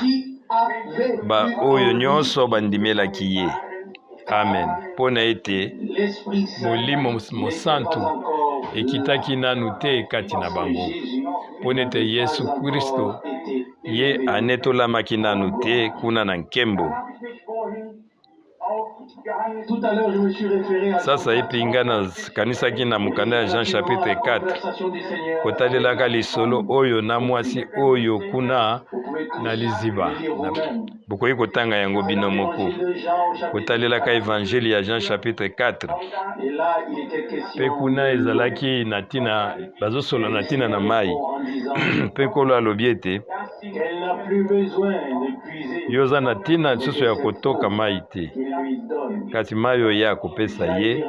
oyo nyonso bandimelaki ye. Amen. Mpo na ete molimo mosantu ekitaki nanu te kati na bango. Mpo nete Yesu Kristo ye anetolamaki nanu te kuna na nkembo. Sasa epinga na kanisaki na mokanda ya Jean chapitre 4 kotalelaka lisolo oyo na mwasi oyo kuna na liziba. Bokoki kotanga yango bino moko. Kotalelaka evangeli ya Jean chapitre 4 mpe kuna ezalaki na ntina bazosola na ntina na mai. Mpe Nkolo alobi ete yo oza na ntina lisusu ya kotoka mai te, kasi mai oyo ye akopesa ye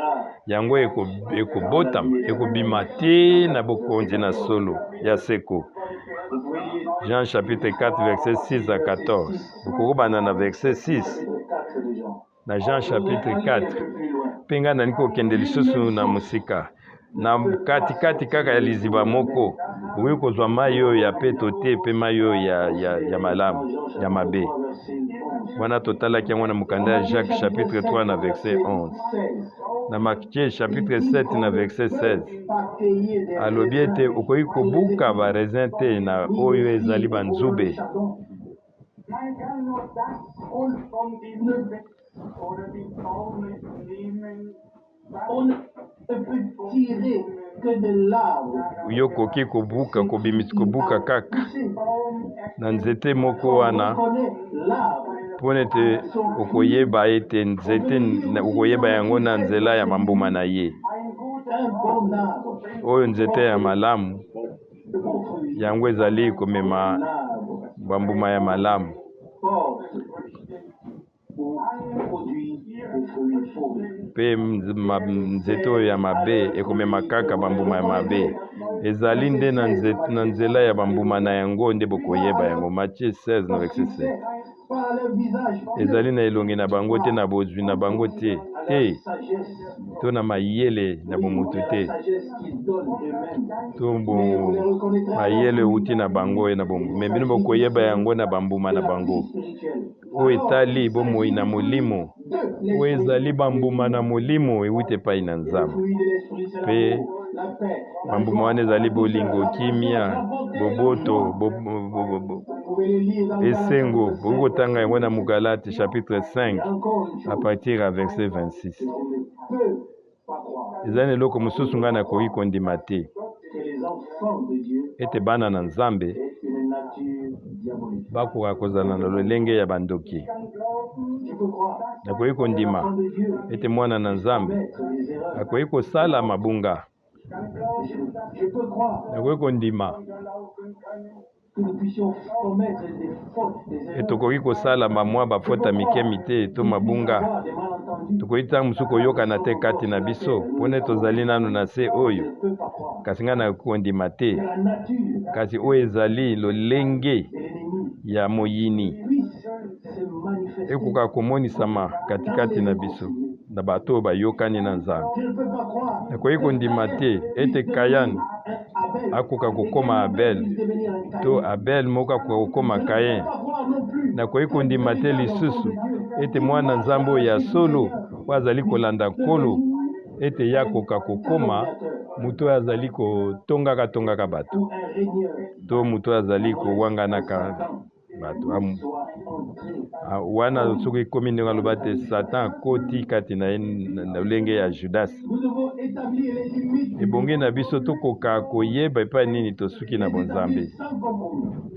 yango ekobotama ekobima te na bokonzi na solo ya seko. Jean chapitre 4 verset 6 à 14. Bokobana na verset 6 na Jean chapitre 4. Penga nani kokende lisusu na musika na katikati kaka ya liziba moko oyo kozwa mai oyo ya peto te pe mai oyo ya malamu ya mabe. Wana totalaki yango na mokanda ya Jacques chapitre 3 na verset 11. Na Matthieu chapitre 7 na verset 16 alobi ete okoki kobuka baraisin te na oyo ezali banzube. Yo koki kobuka kobimisi kobuka kaka na nzete moko wana mpo nete okoyeba ete nzete okoyeba yango na nzela ya mambuma na ye. Oyo nzete ya malamu yango ezali komema bambuma ya malamu. Pe nzete oyo ya mabe ekomema kaka bambuma ya mabe. Ezali nde na nzela ya bambuma na yango nde bokoyeba yango. Matthieu 16 na verset 7. Ezali na elongi na bango te na bozwi na bango te to na mayele na bomutu te to mayele uti na bango na bomutu me bino bokoyeba yango na bambuma na bango. Oyo etali bomoi na molimo oyo ezali bambuma na molimo ewuti epai na Nzambe. Pe bambuma wana ezali bolingo, kimia, boboto, esengo. Bokotanga yango na Mugalate chapitre 5 à partir à verset 26. Ezali eloko mosusu ngai nakoki kondima te ete bana na Nzambe bakoka kozala na lolenge ya bandoki. Nakoki kondima ete mwana na Nzambe akoki kosala mabunga. Nakoki kondima etokoki kosala bamwa bafota mike mite to mabunga. Tokoki ntango mosusu koyokana te kati na biso mpona tozali nano na se oyo, kasi ngai nakoki kondima te. Kasi oyo ezali lolenge ya moyini ekoka komonisama katikati na biso na bato oyo bayokani na Nzambe. Nakoki kondima te ete Kayan akoka kokoma Abel to Abel moko akoka kokoma Kayen. Nakoki kondima te lisusu ete mwana Nzambe oyo ya solo oyo azali kolanda Nkolo ete yakoka kokoma mutu oyo azali kotongaka bato to mutu oyo azali kowanganaka bato wana soki ekomi ndenge aloba te Satan akoti kati na ye na lolenge ya Judas. Ebongi na biso tokoka koyeba epai nini tosuki na bonzambe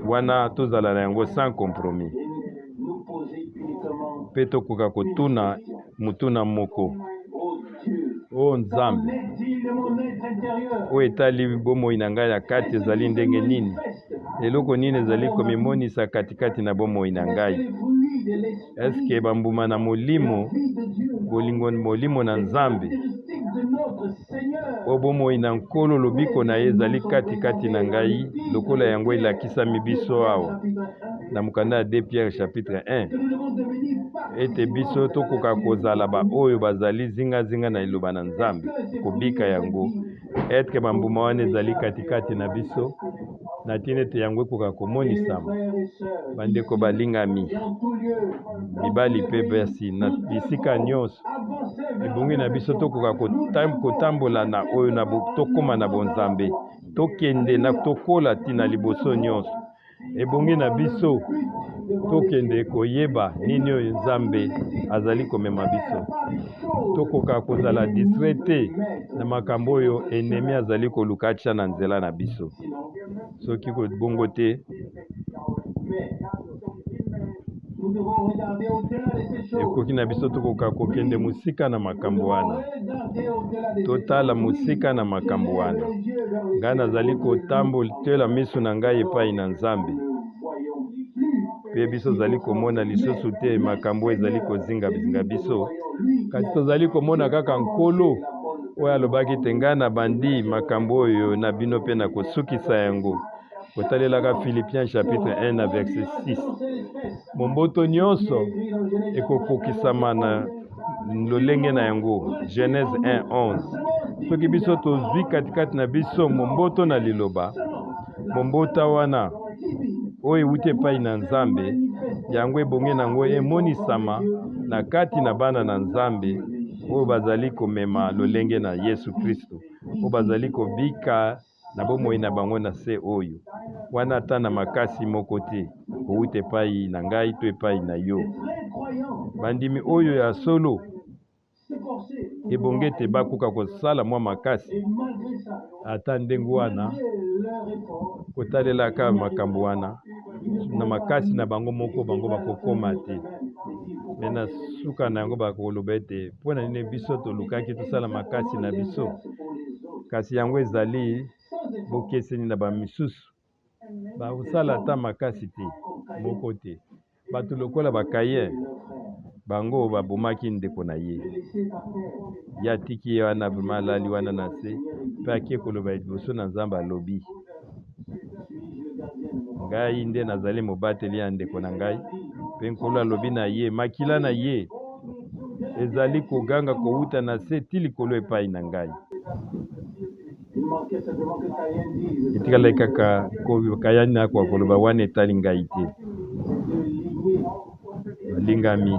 wana tozala na yango sans compromis mpe tokoka kotuna mutuna moko o Nzambe oyo etali bomoi na ngai ya kati ezali ndenge nini, eloko nini ezali komimonisa katikati na bomoi na ngai. Eske bambuma na molimo bolingo molimo na Nzambe o bomoi na nkolo lobiko na ye ezali katikati na ngai lokola yango elakisami biso awa na mokanda ya 2 Pierre chapitre 1 ete biso tokoka kozala ba oyo bazali zingazinga na iloba na Nzambe kobika yango etre bambuma wana ezali katikati na biso na tina ete yango ekoka komonisama. Bandeko balingami mibali mpe basi na bisika nyonso ebongi na biso tokoka kotambola na oyo na tokoma na bonzambe tokende na tokola tina liboso nyonso ebongi na biso tokende koyeba nini oyo Nzambe azali komema biso tokoka kozala distrait te na makambo oyo enemi azali koluka atia na nzela na biso soki bongo te ekoki na biso tokoka kokende mosika na makambo wana totala mosika na makambo wana ngai nazali kotambola miso na ngai epai na Nzambe mpe biso tozali komona lisusu te makambo ezali kozingazinga biso kasi tozali komona kaka nkolo oyo alobaki te ngai na bandi makambo oyo na bino mpe na kosukisa yango kotalelaka Philippiens chapitre 1 na verset 6 momboto nyonso ekokokisama na lolenge na yango Genèse 1:11 soki biso tozwi katikati na biso momboto na liloba mombota wana oyo ewuti epai na Nzambe yango ebongi nango emonisama na kati na bana na Nzambe oyo bazali komema lolenge na Yesu Kristo oyo bazali kobika na bomoi na bango na se oyo wana ata na makasi moko te kowuta epai na ngai to epai na yo. Bandimi oyo ya solo ebongi ete bakoka kosala mwa makasi ata ndenge wana kotalelaka makambo wana na makasi na bango moko bango bakokoma te me na suka na yango bakoloba ete mpo na nini biso tolukaki tosala makasi na biso kasi yango ezali bokeseni na bamisusu bakosala ata makasi te moko te bato lokola bakaye bango babomaki ndeko na ye yatiki ye wana vraimen alali wana na se mpe akie koloba liboso na Nzambe alobi ngai nde nazali mobateli ya ndeko na ngai mpe nkolo alobi na ye makila na ye ezali koganga kowuta na se ti likolo epai na ngai. Etikala kaka kayani akoka koloba wana etali ngai te. Balingami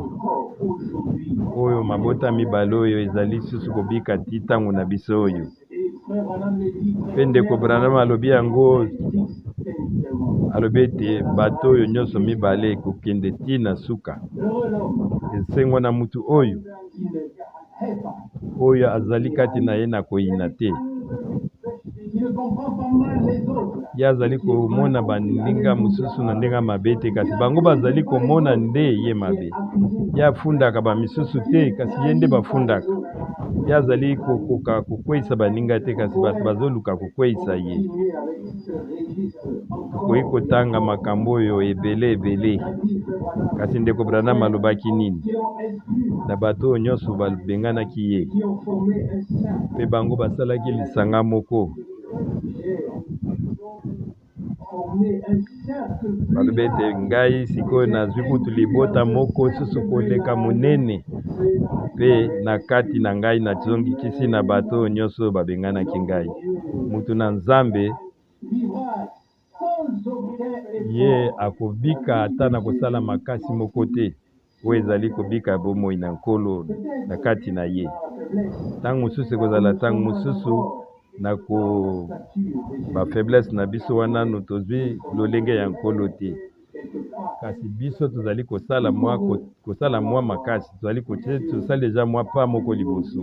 oyo mabota mibale oyo ezali susu kobika ti ntango na biso oyo mpe ndeko Branham alobi yango alobi ete bato oyo nyonso mibale ekokende ti na suka esengo na mutu oyo azali kati na ye na koyina te ye azali komona baninga mosusu na ndenge mabe te kasi bango bazali komona nde ye mabe ye afundaka bamisusu te kasi ye nde bafundaka ye azali kokoka kokweyisa baninga te kasi bato bazoluka kokweyisa ye tokoki kotanga makambo oyo ebele kasi ndeko Branham alobaki nini na bato oyo nyonso babenganaki ye mpe bango basalaki lisanga moko balobi ete ngai sikoyo nazwi kutu libota moko susu koleka monene mpe na kati na ngai nazongikisi na bato oyo nyonso babenganaki ngai mutu na Nzambe ye akobika ata na kosala makasi moko te oyo ezali kobika bomoi na nkolo na kati na ye. Ntango mosusu ekozala ntango mosusu na bafaiblesse na biso wana no tozwi lolenge ya nkolo te. Kasi biso tozali kosala mwa makasi, tozali kosala deja mwa pa moko liboso.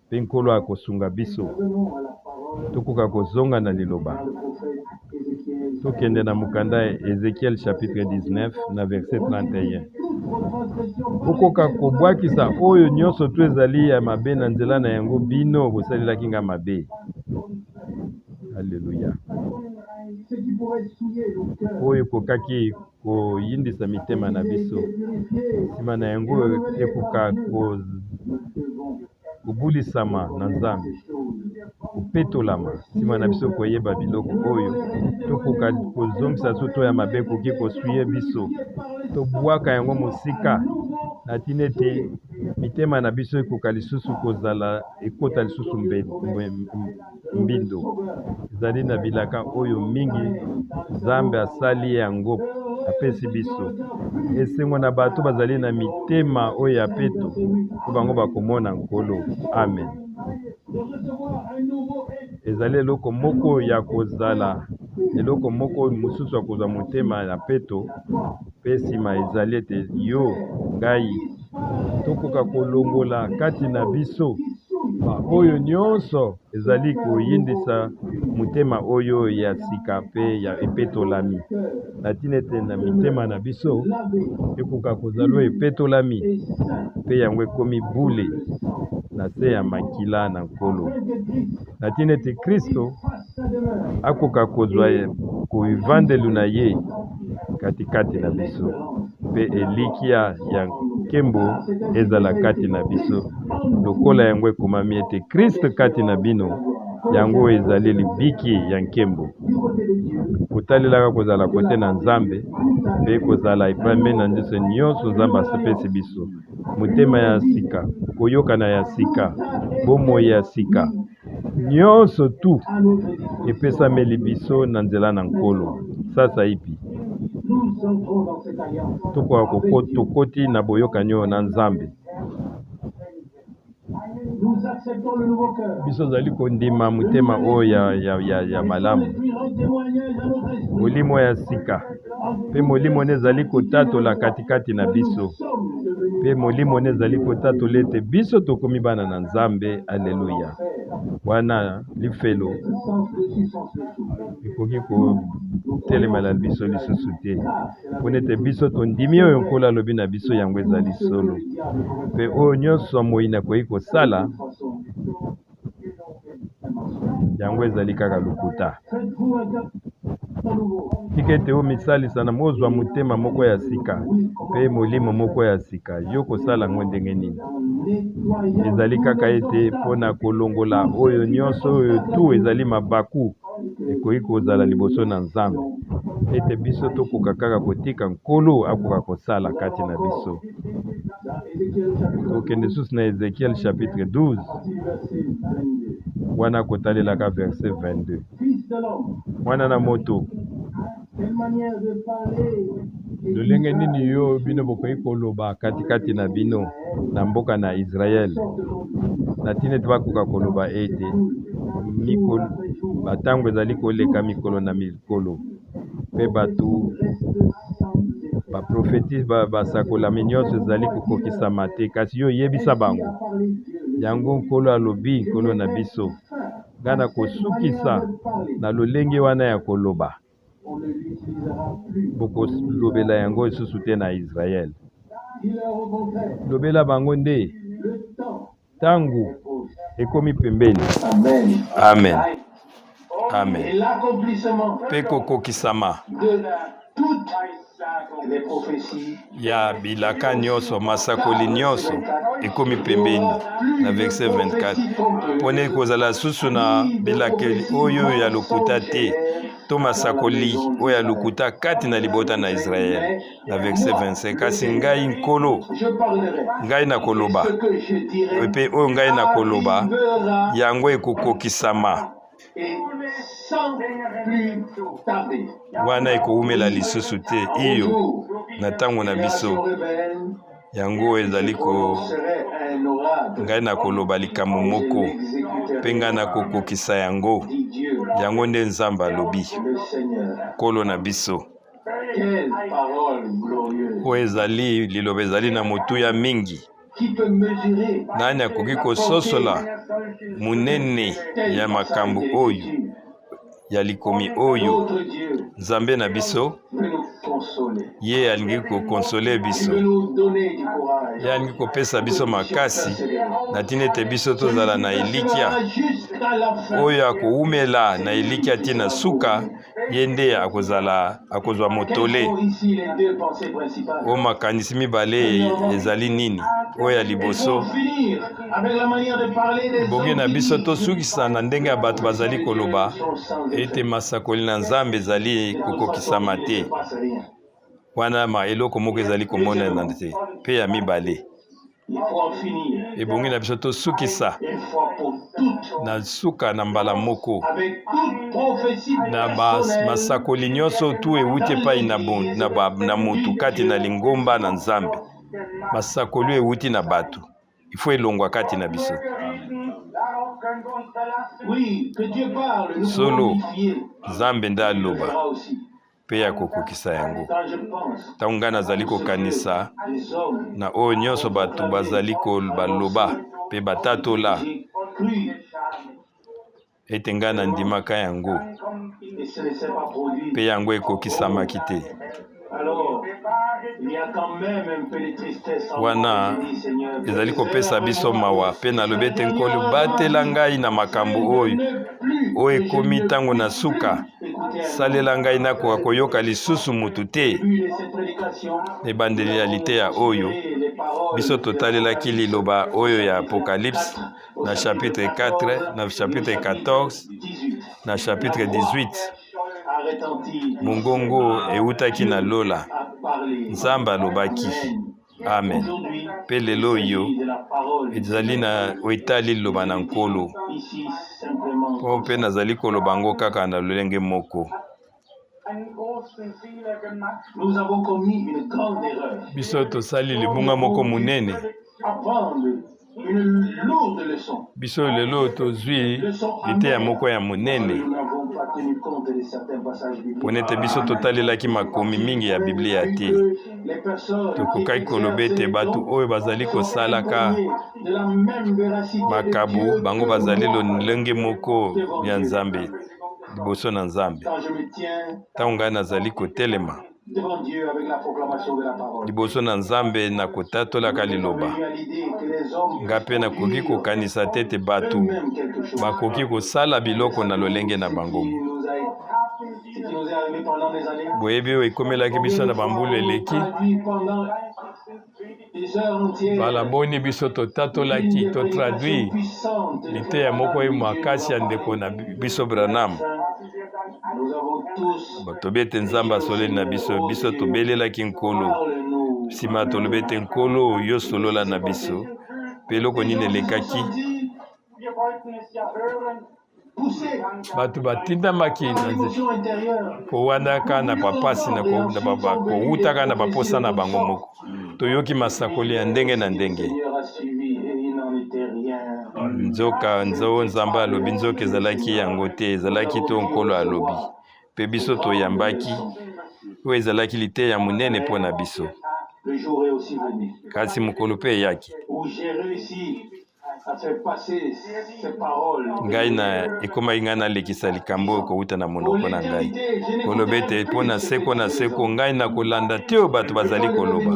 Mpe nkolo akosunga biso. Tokoka kozonga na liloba. Tokende na mukanda Ezekiel chapitre 19 na verset 31. Okoka kobwakisa oyo nyonso to ezali ya mabe na nzela na yango bino bosalelaki nga mabe. Alléluia. Oyo kokaki koyindisa mitema na biso. Sima na yango ekoka kobulisama na Nzambe. Kopetolama sima na biso koyeba biloko oyo tokoka kozongisa soto ya mabe koki kosuye biso tobwaka yango mosika na tina ete mitema na biso ekoka lisusu kozala ekota lisusu mbindo ezali na bilaka oyo mingi Nzambe asali yango apesi biso esengo na bato bazali na mitema oyo ya peto po bango bakomona nkolo. Amen. Ezali eloko moko ya kozala eloko moko mosusu ya kozwa motema ya peto mpe nsima ezali ete yo ngai tokoka kolongola kati na biso oyo nyonso ezali koyindisa motema oyo ya sika mpe ya epetolami na tina ete na mitema na biso ekoka kozala epetolami mpe yango ekomi bule na se ya makila na nkolo na tina ete Kristo akoka kozwa koivandelu na ye katikati na biso mpe elikia ya nkembo ezala kati na biso lokola yango ekomami ete Kristo kati na bino yango ezali libiki ya nkembo kotalelaka kozala kote na Nzambe mpe kozala epambe na ndiso nyonso Nzambe asepesi biso motema ya sika koyokana ya sika bomoi ya sika nyonso tu epesameli biso na nzela na nkolo sasa ipi tokoka tokoti na boyokani oyo na Nzambe biso zali kondima motema oyo ya malamu molimo ya sika mpe molimo nezali kotatola katikati na biso mpe molimo nezali kotatola ete biso tokomi bana na Nzambe. Alleluya. Wana lifelo ekoki kotelemela biso lisusu te mpona ete biso tondimi oyo nkolo alobi na biso yango ezali solo mpe oyo nyonso moi akoki kosala yango ezali kaka lokuta tika ete oyo misalisa na mozwa motema moko ya sika mpe molimo moko ya sika yo kosala yango ndenge nini ezali kaka ete mpona kolongola oyo nyonso oyo tu ezali mabaku ekoki kozala liboso na Nzambe ete biso tokoka kaka kotika nkolo akoka kosala kati na biso. Tokende lisusu na Ezekiel chapitre 12 wana kotalelaka verset 22. Mwana na moto lolenge nini yo bino bokoki koloba katikati na bino na mboka na Israel na tina ete bakoka koloba ete mikolo batango ezali koleka mikolo na mikolo mpe bato baprofetise basakolami nyonso ezali kokokisama te kasi yo yebisa bango yango nkolo alobi nkolo na biso ngai na kosukisa na lolenge wana ya koloba bokolobela yango lisusu te na Israel lobela bango nde tangu ekomi pembeni. Amen. Amen. Mpe kokokisama ya bilaka nyonso masakoli nyonso ekomi pembeni na verset 24 mpona kozala susu na bilakeli oyo ya lokuta te to masakoli oyo ya lokuta kati na libota na Israel na verset 25 kasi ngai nkolo ngai na koloba mpe oyo ngai na koloba yango ekokokisama wana ekoumela lisusu te iyo na ntango na biso yango ezali ko Serait un oracle. ngai na koloba likambo Je moko l'exécuterai. mpe ngai na kokokisa yango Dit Dieu, yango nde nzambe alobi le Seigneur. nkolo na biso Quelle parole glorieuse. oyo ezali liloba ezali na motuya mingi. Qui peut mesurer Nani akoki kososola munene ya makambo oyo ya likomi oyo notre Dieu nzambe na biso veut nous consoler. ye alingi kokonsole Il biso veut nous donner du courage. ye alingi kopesa biso makasi na ntina ete biso tozala na elikya Jusqu'à la fin. oyo akowumela na elikya ntina suka ye nde akozwa motole. Quelles sont ici les deux pensées principales? O makanisi mibale ezali nini oyo ya Il faut liboso finir avec la manière de parler des bogi na hommes biso qui tosukisa na ndenge ya bato bazali koloba sont sans effet. ete masakoli na nzambe ezali kokokisama Il ne te se passe rien. wana eloko moko ezali komonana te mpe ya mibale Il faut en finir. ebongi na biso tosukisa Une fois pour toutes. na suka na mbala moko Avec toute prophétie na personnelle. masakoli nyonso tu ewuti epai na motu kati na lingomba na nzambe masakoli ewuti na bato ifo elongwa kati na biso Oui, que Dieu parle, nous Solo. pouvons y fier. nzambe nde Il le aloba fera aussi. mpe akokokisa yango Quand je pense ntango ngai nazali kokanisa des hommes, na oyo nyonso bato bazali baloba mpe batatola j'ai cru ete ngai nandimaka yango et ce ne s'est pas produit. mpe yango ekokisamaki te Alors, il y a quand même un peu de tristesse en wana moi. Je dis, Seigneur, ezali kopesa biso mawa mpe nalobi ete nkolo batela ngai na makambo oyo oyo ekomi ntango na suka salela ngai nakoka koyoka lisusu mutu te ebandeli ya liteya oyo biso totalelaki liloba oyo ya apocalypse na chapitre 4 na chapitre 14 na chapitre 18 mongongo ewutaki na lola nzambe alobaki amen mpe lelo oyo ezali na etali liloba na nkolo mpo mpe nazali koloba ngo kaka na lolenge moko Nous avons commis une grande erreur. biso tosali libunga moko monene Apprendre une lourde leçon. biso lelo tozwi liteya moko ya monene Nous n'avons pas tenu compte de certains passages bibliques. mpo nete biso totalelaki makomi mingi ya biblia te Les personnes tokokaki koloba ete bato oyo bazali kosalaka de la même véracité makabu bango bazali lolenge moko ya nzambe liboso na nzambe quand je me tiens ntango ngai nazali kotelema devant Dieu avec la proclamation de la parole. liboso na nzambe na kotatolaka liloba Venu à l'idée que les hommes ngai mpe nakoki kokanisa te ete bato eux-mêmes quelque chose. bakoki kosala biloko na lolenge na bango Ce qui nous est arrivé pendant des années. boyebi oyo ekomelaki biso na bambula eleki Traduit pendant des heures entières. bala boni biso totatolaki totraduire liteya moko oyo makasi ya ndeko na biso branam Nous avons tous tobi ete nzambe asoleli na biso biso tobelelaki nkolo parle-nous. nsima tolobi ete nkolo yo solola na biso mpe eloko nini elekaki Poussé bato batindamaki na par l'émotion intérieure. kowandaka na papasi kowutaka na baposa na bango moko toyoki masakoli ya ndenge na Le ndenge Seigneur a suivi et il n'en était rien. nzoka nzambe alobi nzoka ezalaki yango te ezalaki to nkolo alobi mpe biso toyambaki oyo ezalaki liteya monene mpo na biso Le jour est aussi venu kasi mokolo mpe eyaki où j'ai réussi à faire passer ces paroles. ngai ekomaki ngai nalekisa likambo oyo kowuta na monoko na ngai koloba ete mpo na seko ngai nakolanda te oyo bato bazali koloba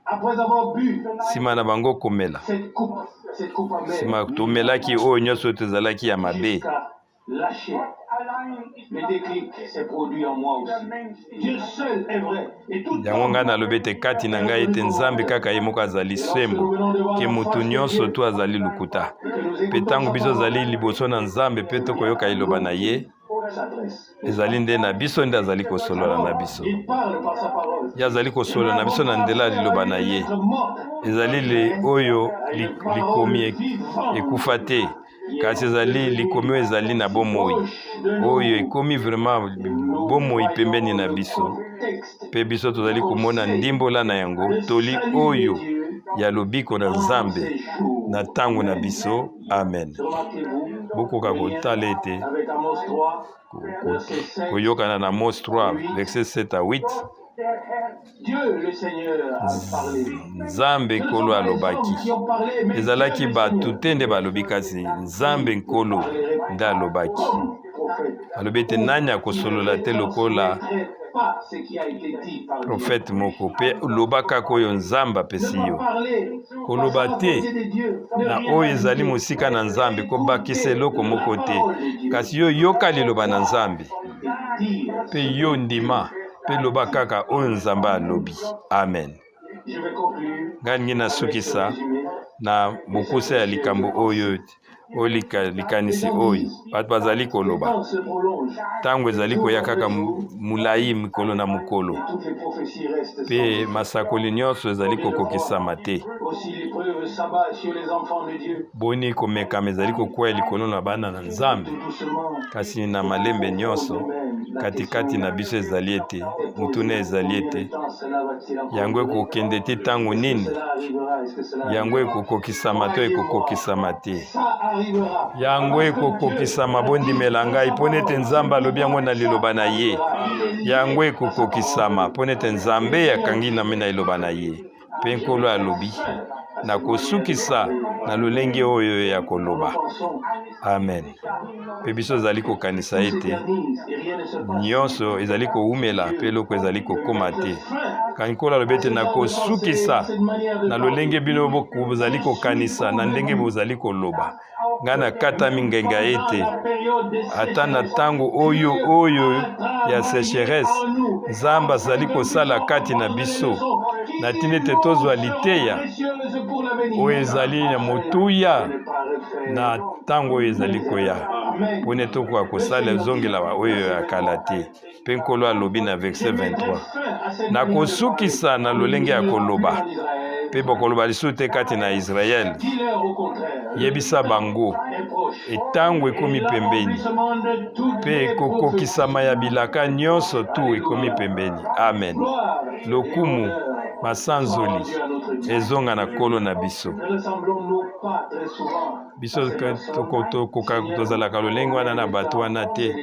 Après avoir bu nsima na bango komela cette coupe amère, nsima tomelaki oyo nyonso oyo tozalaki ya mabe jusqu'à lâcher. Le déclic s'est produit en moi aussi. Dieu seul est vrai. Et tout yango ngai nalobi ete kati na ngai ete nzambe kaka ye moko azali sembo ke motu nyonso to azali lukuta mpe ntango biso ozali liboso na nzambe mpe tokoyoka liloba na ye s'adresse. ezali nde na biso nde azali kosolola na biso Il parle par sa parole. ye azali kosolola na biso na nzela ya liloba na ye Être mort. ezali oyo likomi ekufa te kasi ezali likomi ezali na bomoi oyo ekomi vraiment bomoi pembeni na biso pe biso tozali komona ndimbola na yango toli oyo ya lobiko na Nzambe na tango na biso. Amen. Bokoka kotala ete koyokana na Amos 3 verset 7 à 8. Nzambe nkolo alobaki ezalaki bato te nde balobi kasi Nzambe nkolo nde alobaki alobi ete nani akosolola te lokola profete moko mpe loba kaka oyo Nzambe apesi yo koloba te na oyo ezali mosika na Nzambe kobakisa eloko moko te kasi yo yoka liloba na Nzambe mpe yo ndima mpe loba kaka oyo Nzambe alobi. Amen. Ngai nasukisa na mokuse ya likambo oyo likanisi oyo bato bazali koloba ntango ezali koya kaka mulai mikolo na mokolo mpe masakoli nyonso ezali kokokisama te boni komekama ezali kokwea likolo na bana na Nzambe kasi na malembe nyonso katikati na biso ezali ete mutuna ezali ete yango ekokende te ntango nini yango ekokokisama to ekokokisama te yango ekokokisama bondimela ngai mpo nete Nzambe alobi yango na liloba na ye yango ekokokisama mpo nete Nzambe akangi na me na liloba na ye mpe nkolo alobi na kosukisa na lolenge oyo ya koloba. Amen. Mpe biso ezali kokanisa ete nyonso ezali koumela mpe eloko ezali kokoma te kandi nkolo alobi ete na kosukisa na lolenge bino bozali kokanisa na ndenge bozali koloba ngai nakatami ngenga ete ata na ntango oyo ya sécheresse Nzambe azali kosala kati na biso na tina ete tozwa liteya oyo ezali na motuya na ntango oyo ezali koya mpo nete tokoka kosala ezongela oyo ya kala te mpe nkolo alobi na verset 23 na kosukisa na lolenge ya koloba mpe bokoloba lisusu te kati na Israele yebisa bango etango ekomi pembeni mpe kokokisama ya bilaka nyonso tu ekomi pembeni. Amen. Lokumu masanzoli ezonga na nkolo na biso tozalaka lolenge wana na bato wana te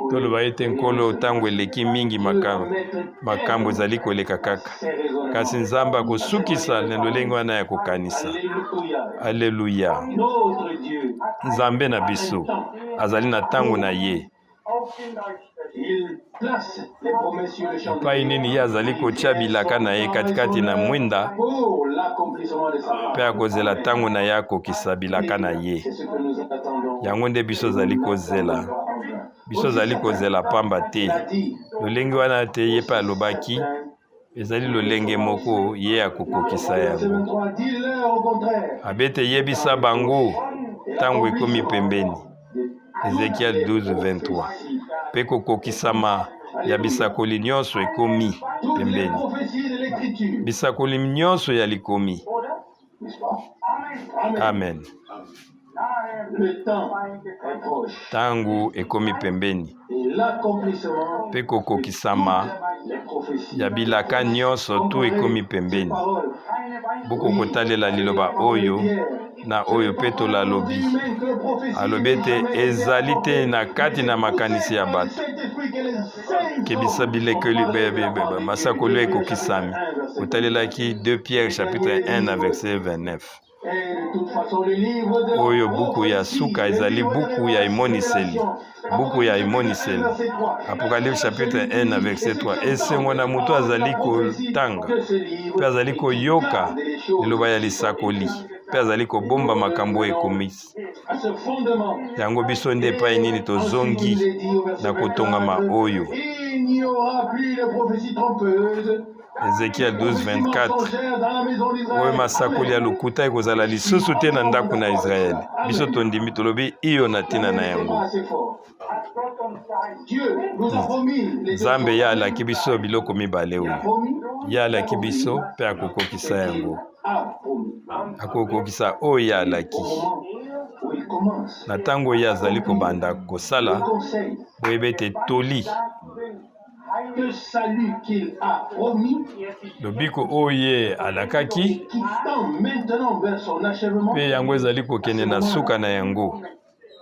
toloba ete nkolo ntango eleki mingi makambo ezali koleka kaka kasi Nzambe akosukisa na lolenge wana ya kokanisa. Alleluya. Nzambe na biso azali na ntango na ye epai nini ye azali kotya bilaka na ye katikati na mwinda mpe akozela ntango na ye akokisa bilaka na ye yango nde biso azali kozela pamba te lolenge wana te ye mpe alobaki ezali lolenge moko ye akokokisa yango abete yebisa bango ntango ekomi pembeni. Ezekiel 12:23 mpe kokokisama ya bisakoli nyonso ekomi pembeni bisakoli nyonso ya likomi. Amen. Tangu ekomi pembeni mpe kokokisama ya bilaka nyonso tu ekomi pembeni. Bokokotalela liloba oyo na oyo mpe tolalobi alobi ete ezali te na kati na makanisi ya bato kebisa bilekeli masakoli ekokisami. Kotalelaki 2 Pierre chapitre 1 na verset 29. Oyo buku ya suka ezali buku ya emoniseli Apocalypse chapitre 1 na verset 3 esengo na moto azali kotanga mpe azali koyoka liloba ya lisakoli mpe azali kobomba makambo ekomisi yango biso nde epai nini tozongi na kotongama oyo. Ezekiel 12:24 oyo masakoli ya lokuta ekozala lisusu te na ndako na Israele. Biso tondimi tolobi iyo na tina na yango. Nzambe ye alaki biso biloko mibale oyo ye alaki biso mpe akokokisa yango akokokisa oyo ye alaki il commence, na ntango ye azali kobanda kosala le conseil, boyeba ete toli le salut qu'il a promis, lobiko oyo ye alakaki qui tend maintenant vers son achèvement, mpe yango ezali kokende na suka na yango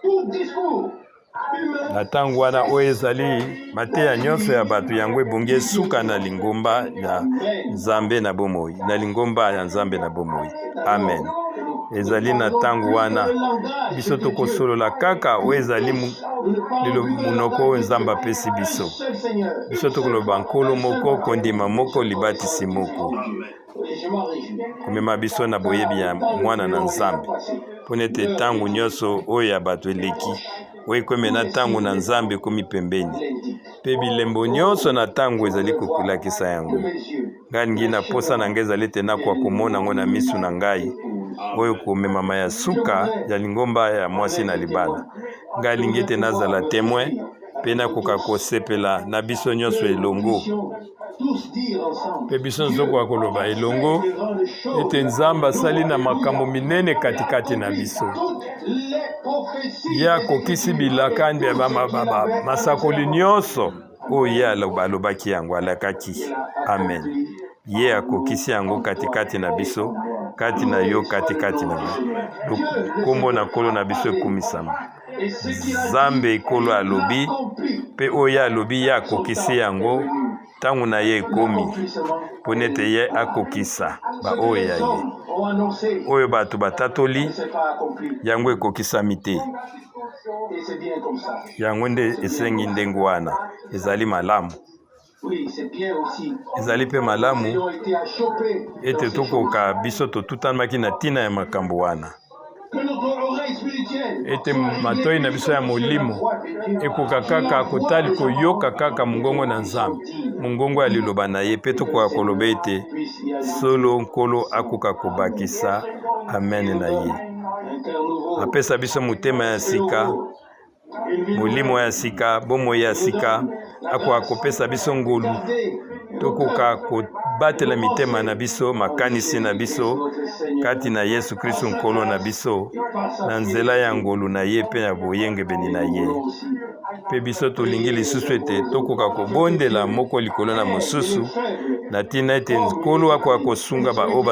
tout discours humain na ntango wana oyo ezali mateya nyonso ya bato yango ebongi esuka na lingomba ya nzambe na bomoi, na lingomba ya nzambe na bomoi. Amen. Ezali na ntango wana biso tokosolola kaka oyo ezali munoko oyo nzambe apesi biso. Biso tokoloba nkolo moko, kondima moko, libatisi moko, komema biso na boyebi ya mwana na nzambe mpona ete ntango nyonso oyo ya bato eleki oyo ekomi na ntango na nzambe ekomi pembeni mpe bilembo nyonso na ntango ezali kokolakisa yango. Ngai ningi na posa na ngai ezali ete nakoka komona yango na misu na ngai oyo komemama ya suka ya lingomba ya mwasi na libala. Ngai lingi ete nazala témoin mpe nakoka kosepela na biso nyonso elongo mpe biso nzokoka koloba elongo ete nzambe asali na makambo minene katikati na biso. Ye akokisi bilakani ya masakoli nyonso oyo ye alobaki yango alakaki. Amen. Ye akokisi yango katikati na biso, kati na yo, katikati na biso. Kombo na nkolo na biso ekumisama. Nzambe ekolo alobi mpe oyo alobi ye akokisi yango ntango na ye ekomi mpona ete ye akokisa baoyo ya ye oyo bato batatoli yango ekokisami te. Yango nde esengi ndenge wana ezali malamu. Ezali mpe malamu ete tokoka biso totutanaki na ntina ya makambo wana, ete matoi na biso ya molimo ekoka kaka kotali koyoka kaka mongongo na nzambe, mongongo ya liloba na ye, mpe tokoka koloba ete solo nkolo akoka kobakisa amen na ye. Apesa biso motema ya sika, molimo ya sika, bomoi ya sika, akoka kopesa biso ngolu, tokoka kobatela mitema na biso, makanisi na biso kati na Yesu Kristo nkolo na biso, na nzela ya ngolu na ye mpe ya boyengebeni na ye. Mpe biso tolingi lisusu ete tokoka kobondela moko likolo na mosusu na ntina ete nkolo akoka kosunga baoyo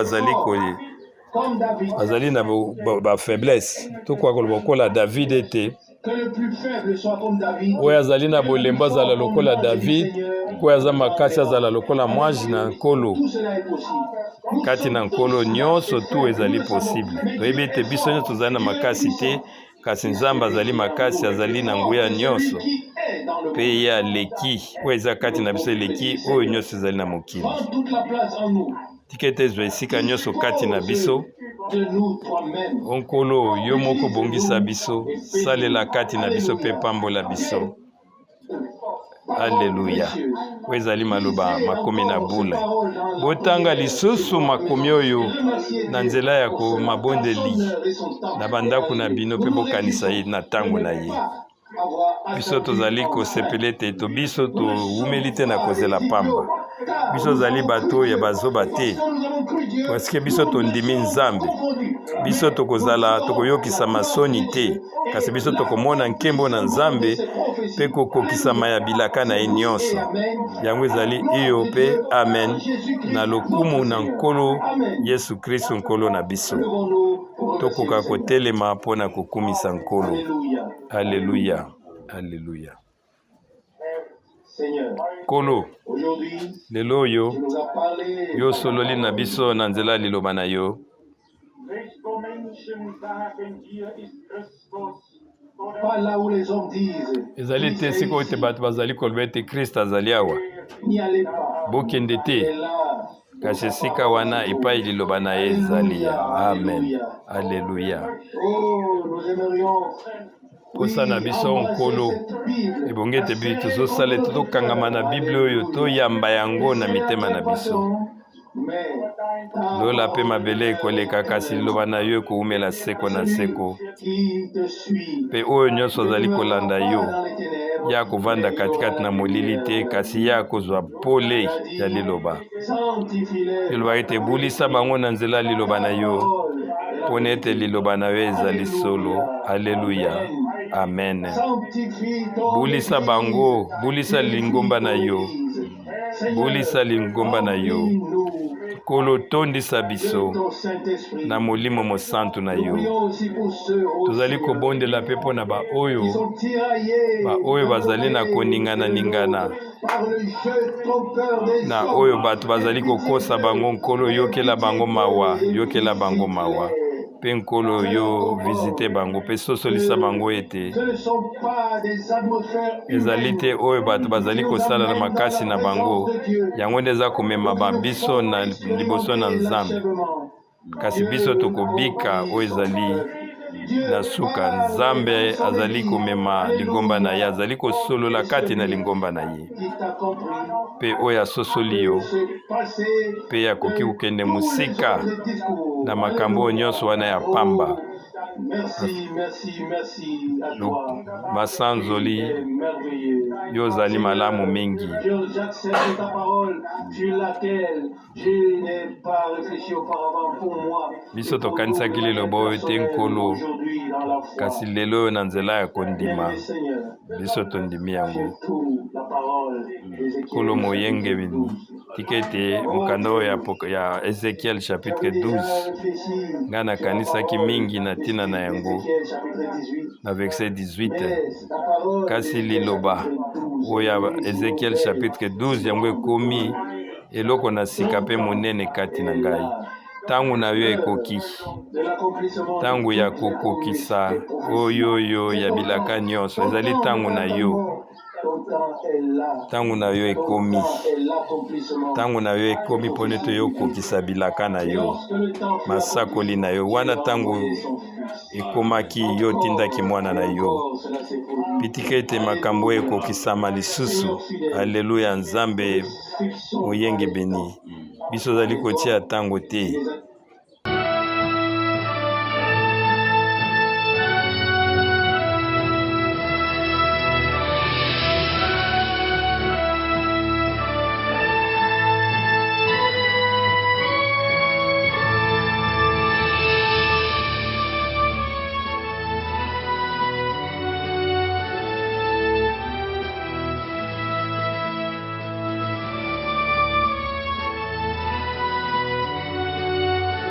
bazali na bafaiblesse. Tokoka koloba kola David ete oyo azali na bolembo azala lokola David, oyo aza makasi azala lokola mwanji na nkolo. Kati na nkolo nyonso tu ezali possible. Toyebi ete biso nyonso tozali na makasi te, kasi nzambe azali makasi, azali na nguya nyonso mpe ye aleki oyo eza kati na biso eleki oyo nyonso ezali na mokili. Tika ete ezwa esika nyonso kati na biso. Onkolo yo moko bongisa biso, salela kati na biso mpe pambola biso. Alleluya. Oyo ezali maloba makomi na bula. Botanga lisusu makomi oyo na nzela ya komabondeli na bandako na bino mpe bokanisa ye na ntango na ye. Biso tozali kosepela ete biso towumeli te na kozela pamba. Biso zali bato ya bazoba te, paske biso tondimi nzambe. Biso tokoyokisa masoni te, kasi biso tokomona nkembo na nzambe mpe kokokisama ya bilaka na ye nyonso. Yango ezali iyo mpe amen na lokumu na nkolo Yesu Kristo nkolo na biso. Tokoka kotelema mpona kokumisa nkolo. Alleluya. Alleluya. Nkolo, lelo oyo yo sololi na biso na nzela liloba na yo. Ezali te sikoyo ete bato bazali koloba ete Kristo azali awa. Bokende te, kasi esika wana epai liloba na ye ezali ya. Amen. Alleluya. Posa na biso nkolo ebongi ete biso tozosala ete tokangama na Biblia oyo toyamba yango na mitema na biso. Lola mpe mabele ekoleka, kasi liloba na yo ekowumela seko na seko. Mpe oyo nyonso azali kolanda yo ya kovanda katikati na molili te, kasi ya kozwa pole ya liloba. Liloba ete ebulisa bango na nzela liloba na yo, pona ete liloba na yo ezali solo. Alleluya. Amen. Bulisa bango, bulisa lingomba na yo, bulisa lingomba na yo. Kolo tondisa biso na molimo mosantu na yo. Tozali kobondela pe mpona baoyo bazali na koningana na oyo bato bazali kokosa bango. Nkolo yokela bango mawa, yokela bango mawa. Pe nkolo yo visite bango pe sosolisa bango ete ezali te oyo bato bazali kosala na makasi na bango, yango nde eza komema babiso na liboso na Nzambe. Kasi biso tokobika oyo ezali na suka. Nzambe azali komema lingomba na ye, azali kosolola kati na lingomba na ye. Pe oyo asosoli yo pe akoki kokende musika na makambo nyonso wana ya pamba. Masanzoli yo ozali malamu mingi. Biso tokanisaki liloba oyo te nkolo, kasi lelo oyo na nzela ya kondima biso tondimi yango. Nkolo moyenge bini tika ete mokanda oyo ya Ezekiel chapitre 12 nga nakanisaki mingi na ntina na yango na verset 18. Kasi liloba oyo ya Ezekiel chapitre 12 yango ekomi eloko na sika pe monene kati na ngai. Tangu na yo ekoki, tangu ya kokokisa oyo ya bilaka nyonso ezali tangu na yo. Tangu na yo ekomi, tangu na yo ekomi pone to yo kokisa bilaka na yo, masakoli na yo. Wana tangu ekomaki yo tindaki mwana na yo. Pitika ete makambo ekokisama lisusu. Alleluya. Nzambe moyenge beni. Biso zali kotia tango te.